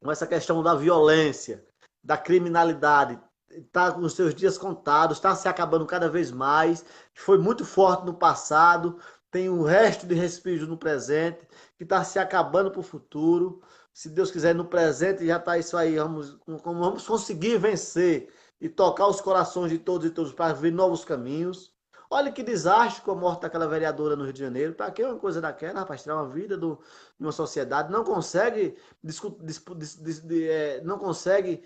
essa questão da violência, da criminalidade, está com os seus dias contados, está se acabando cada vez mais. Foi muito forte no passado, tem o resto de respiro no presente, que está se acabando para o futuro. Se Deus quiser, no presente já está isso aí. Vamos conseguir vencer e tocar os corações de todos e todos para ver novos caminhos. Olha que desastre com a morte daquela vereadora no Rio de Janeiro. Para que uma coisa daquela, rapaz? Tirar uma vida de uma sociedade. Não consegue, não consegue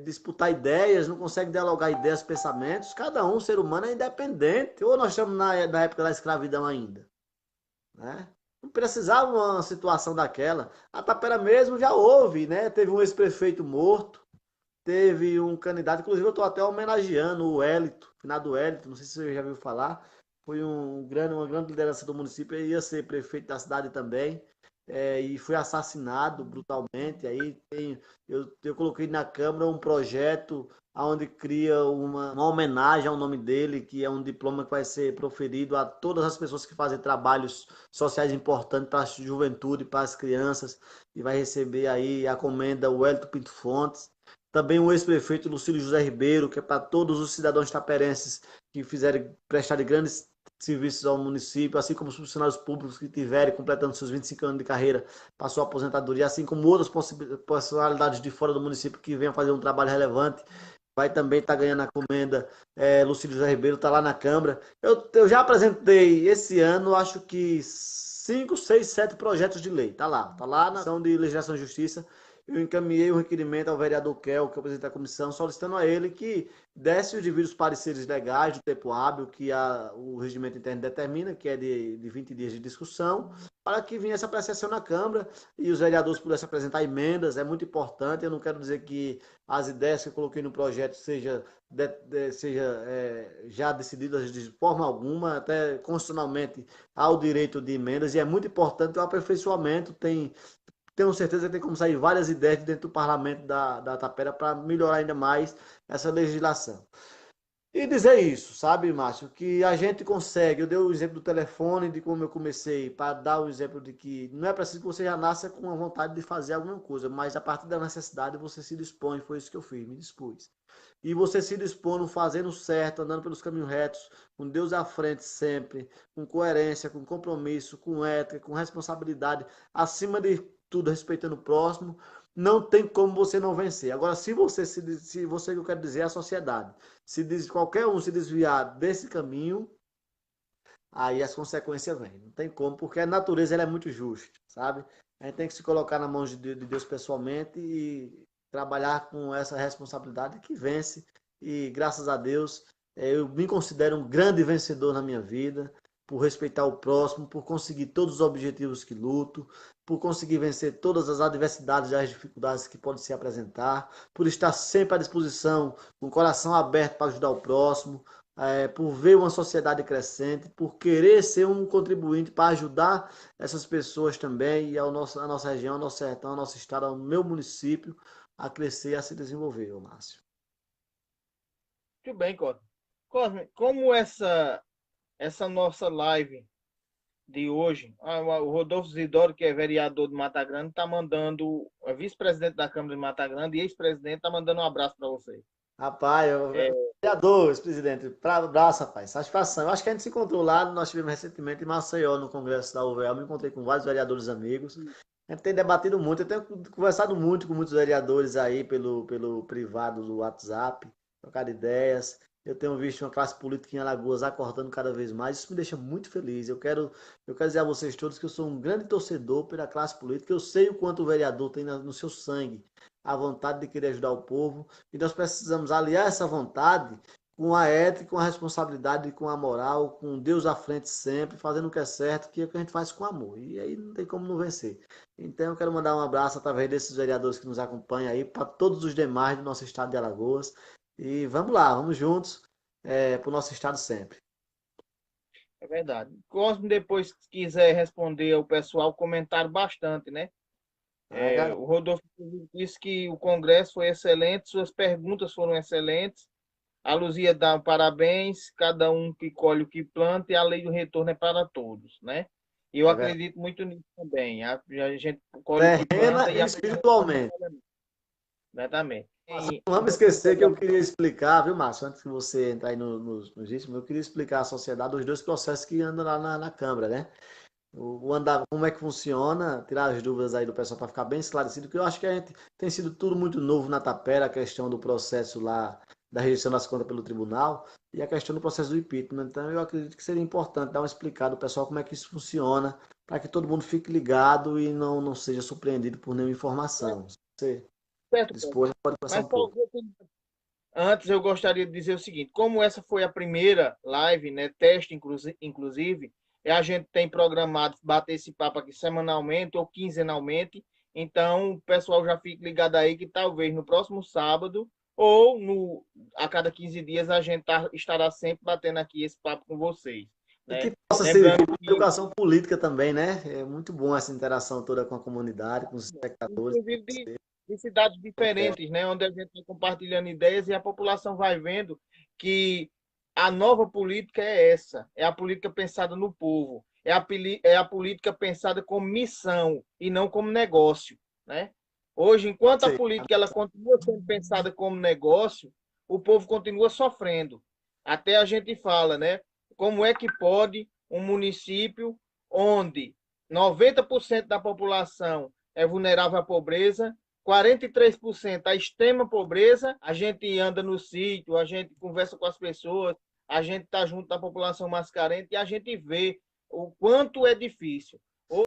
disputar ideias, não consegue dialogar ideias, pensamentos. Cada um, ser humano, é independente. Ou nós estamos na época da escravidão ainda, né? Não precisava uma situação daquela. A Tapera mesmo já houve, né? Teve um ex-prefeito morto, teve um candidato, inclusive eu estou até homenageando o Hélito, finado Hélito, não sei se você já viu falar, foi uma grande liderança do município, ele ia ser prefeito da cidade também, e foi assassinado brutalmente. Aí eu coloquei na Câmara um projeto onde cria uma homenagem ao nome dele, que é um diploma que vai ser proferido a todas as pessoas que fazem trabalhos sociais importantes para a juventude, para as crianças, e vai receber aí a comenda o Hélito Pinto Fontes. Também o ex-prefeito Lucílio José Ribeiro, que é para todos os cidadãos taperenses que prestarem grandes serviços ao município, assim como os funcionários públicos que tiverem completando seus 25 anos de carreira para sua aposentadoria, assim como outras personalidades de fora do município que venham fazer um trabalho relevante. Vai também estar ganhando a comenda. Lucílio José Ribeiro está lá na Câmara. Eu já apresentei esse ano, acho que 5, 6, 7 projetos de lei. Tá lá na ação de legislação e justiça. Eu encaminhei um requerimento ao vereador Kel, que é o presidente da comissão, solicitando a ele que desse os devidos pareceres legais do tempo hábil que o regimento interno determina, que é de 20 dias de discussão, para que viesse a apreciação na Câmara e os vereadores pudessem apresentar emendas. É muito importante. Eu não quero dizer que as ideias que eu coloquei no projeto seja já decididas de forma alguma, até constitucionalmente há o direito de emendas, e é muito importante o aperfeiçoamento. Tenho certeza que tem como sair várias ideias dentro do parlamento da Tapera para melhorar ainda mais essa legislação. E dizer isso, sabe, Márcio, que a gente consegue. Eu dei o exemplo do telefone, de como eu comecei, para dar o exemplo de que não é preciso que você já nasça com a vontade de fazer alguma coisa, mas a partir da necessidade você se dispõe. Foi isso que eu fiz, me dispus. E você se dispõe fazendo certo, andando pelos caminhos retos, com Deus à frente sempre, com coerência, com compromisso, com ética, com responsabilidade, acima de tudo respeitando o próximo, não tem como você não vencer. Agora, se você que eu quero dizer é a sociedade, se qualquer um se desviar desse caminho, aí as consequências vêm. Não tem como, porque a natureza ela é muito justa, sabe? A gente tem que se colocar na mão de Deus pessoalmente e trabalhar com essa responsabilidade que vence. E graças a Deus, eu me considero um grande vencedor na minha vida, por respeitar o próximo, por conseguir todos os objetivos que luto, por conseguir vencer todas as adversidades e as dificuldades que podem se apresentar, por estar sempre à disposição, com o coração aberto para ajudar o próximo, por ver uma sociedade crescente, por querer ser um contribuinte para ajudar essas pessoas também e a nossa região, ao nosso sertão, ao nosso estado, ao meu município a crescer e a se desenvolver, Márcio. Muito bem, Cosme. Cosme, como essa nossa live de hoje, o Rodolfo Zidoro, que é vereador de Mata Grande, está mandando, é vice-presidente da Câmara de Mata Grande e ex-presidente, está mandando um abraço para você. Rapaz, vereador, ex-presidente, abraço, rapaz, satisfação. Eu acho que a gente se encontrou lá, nós tivemos recentemente em Maceió, no congresso da UVL, me encontrei com vários vereadores amigos. A gente tem debatido muito, eu tenho conversado muito com muitos vereadores aí pelo privado do WhatsApp, trocado ideias. Eu tenho visto uma classe política em Alagoas acordando cada vez mais, isso me deixa muito feliz. Eu quero dizer a vocês todos que eu sou um grande torcedor pela classe política, eu sei o quanto o vereador tem no seu sangue a vontade de querer ajudar o povo, e nós precisamos aliar essa vontade com a ética, com a responsabilidade, com a moral, com Deus à frente sempre, fazendo o que é certo, que é o que a gente faz com amor. E aí não tem como não vencer. Então eu quero mandar um abraço através desses vereadores que nos acompanham aí, para todos os demais do nosso estado de Alagoas. E vamos lá, vamos juntos para o nosso estado sempre. É verdade. Cosme, depois, se quiser responder ao pessoal, comentaram bastante, né? O Rodolfo disse que o congresso foi excelente, suas perguntas foram excelentes. A Luzia dá um parabéns, cada um que colhe o que planta, e a lei do retorno é para todos, né? E eu É verdade. acredito muito nisso também. A gente colhe o que Terrena planta e e a espiritualmente. exatamente. Não vamos esquecer que eu queria explicar, viu, Márcio, antes que você entrar aí nos ritmos, eu queria explicar à sociedade os dois processos que andam lá na Câmara, né? O andar, como é que funciona, tirar as dúvidas aí do pessoal para ficar bem esclarecido, que eu acho que a gente tem sido tudo muito novo na Tapera, a questão do processo lá da rejeição das contas pelo tribunal e a questão do processo do impeachment. Então eu acredito que seria importante dar uma explicada ao pessoal como é que isso funciona, para que todo mundo fique ligado e não seja surpreendido por nenhuma informação. Se você Certo, dispor, pode passar mas um pouco. antes eu gostaria de dizer o seguinte, como essa foi a primeira live, né, teste inclusive, a gente tem programado bater esse papo aqui semanalmente ou quinzenalmente, então o pessoal já fica ligado aí que talvez no próximo sábado ou a cada 15 dias a gente estará sempre batendo aqui esse papo com vocês, E né? que possa servir Lembrando para que, educação política também, né? É muito bom essa interação toda com a comunidade, com os espectadores. inclusive de cidades diferentes, né, onde a gente está compartilhando ideias e a população vai vendo que a nova política é essa, é a política pensada no povo, é a política pensada como missão e não como negócio, né? Hoje, enquanto a Sei. política ela continua sendo pensada como negócio, o povo continua sofrendo. Até a gente fala, né? como é que pode um município onde 90% da população é vulnerável à pobreza, 43% à extrema pobreza, a gente anda no sítio, a gente conversa com as pessoas, a gente está junto da população mais carente e a gente vê o quanto é difícil.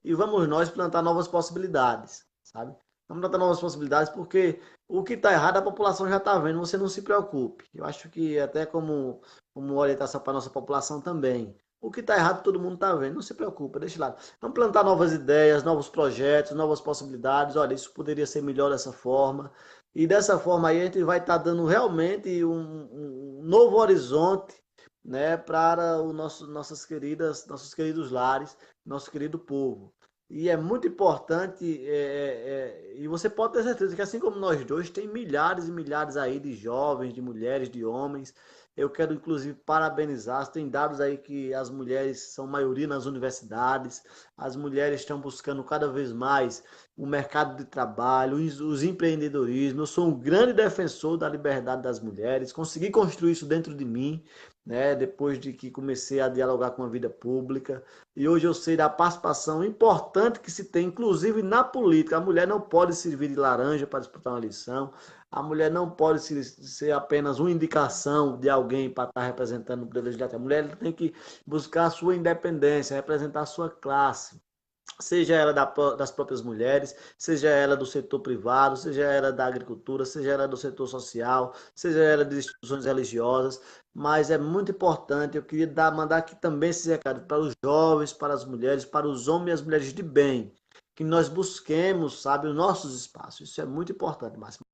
E vamos nós plantar novas possibilidades, sabe? Vamos plantar novas possibilidades porque o que está errado a população já está vendo, você não se preocupe. Eu acho que até como orientação para a nossa população também. O que está errado todo mundo está vendo, não se preocupe, deixa lá. Vamos plantar novas ideias, novos projetos, novas possibilidades. Olha, isso poderia ser melhor dessa forma. E dessa forma aí a gente vai estar dando realmente um novo horizonte, né, para nossos queridos lares, nosso querido povo. E é muito importante, e você pode ter certeza que assim como nós dois, tem milhares e milhares aí de jovens, de mulheres, de homens. Eu quero inclusive parabenizar, tem dados aí que as mulheres são maioria nas universidades, as mulheres estão buscando cada vez mais o mercado de trabalho, os empreendedorismo. Eu sou um grande defensor da liberdade das mulheres, consegui construir isso dentro de mim, né, depois de que comecei a dialogar com a vida pública. E hoje eu sei da participação importante que se tem, inclusive na política. A mulher não pode servir de laranja para disputar uma eleição. A mulher não pode ser apenas uma indicação de alguém para estar representando o poder legislativo. A mulher tem que buscar a sua independência, representar a sua classe. Seja ela das próprias mulheres, seja ela do setor privado, seja ela da agricultura, seja ela do setor social, seja ela de instituições religiosas, mas é muito importante, eu queria mandar aqui também esse recado para os jovens, para as mulheres, para os homens e as mulheres de bem, que nós busquemos, sabe, os nossos espaços. Isso é muito importante, Márcio.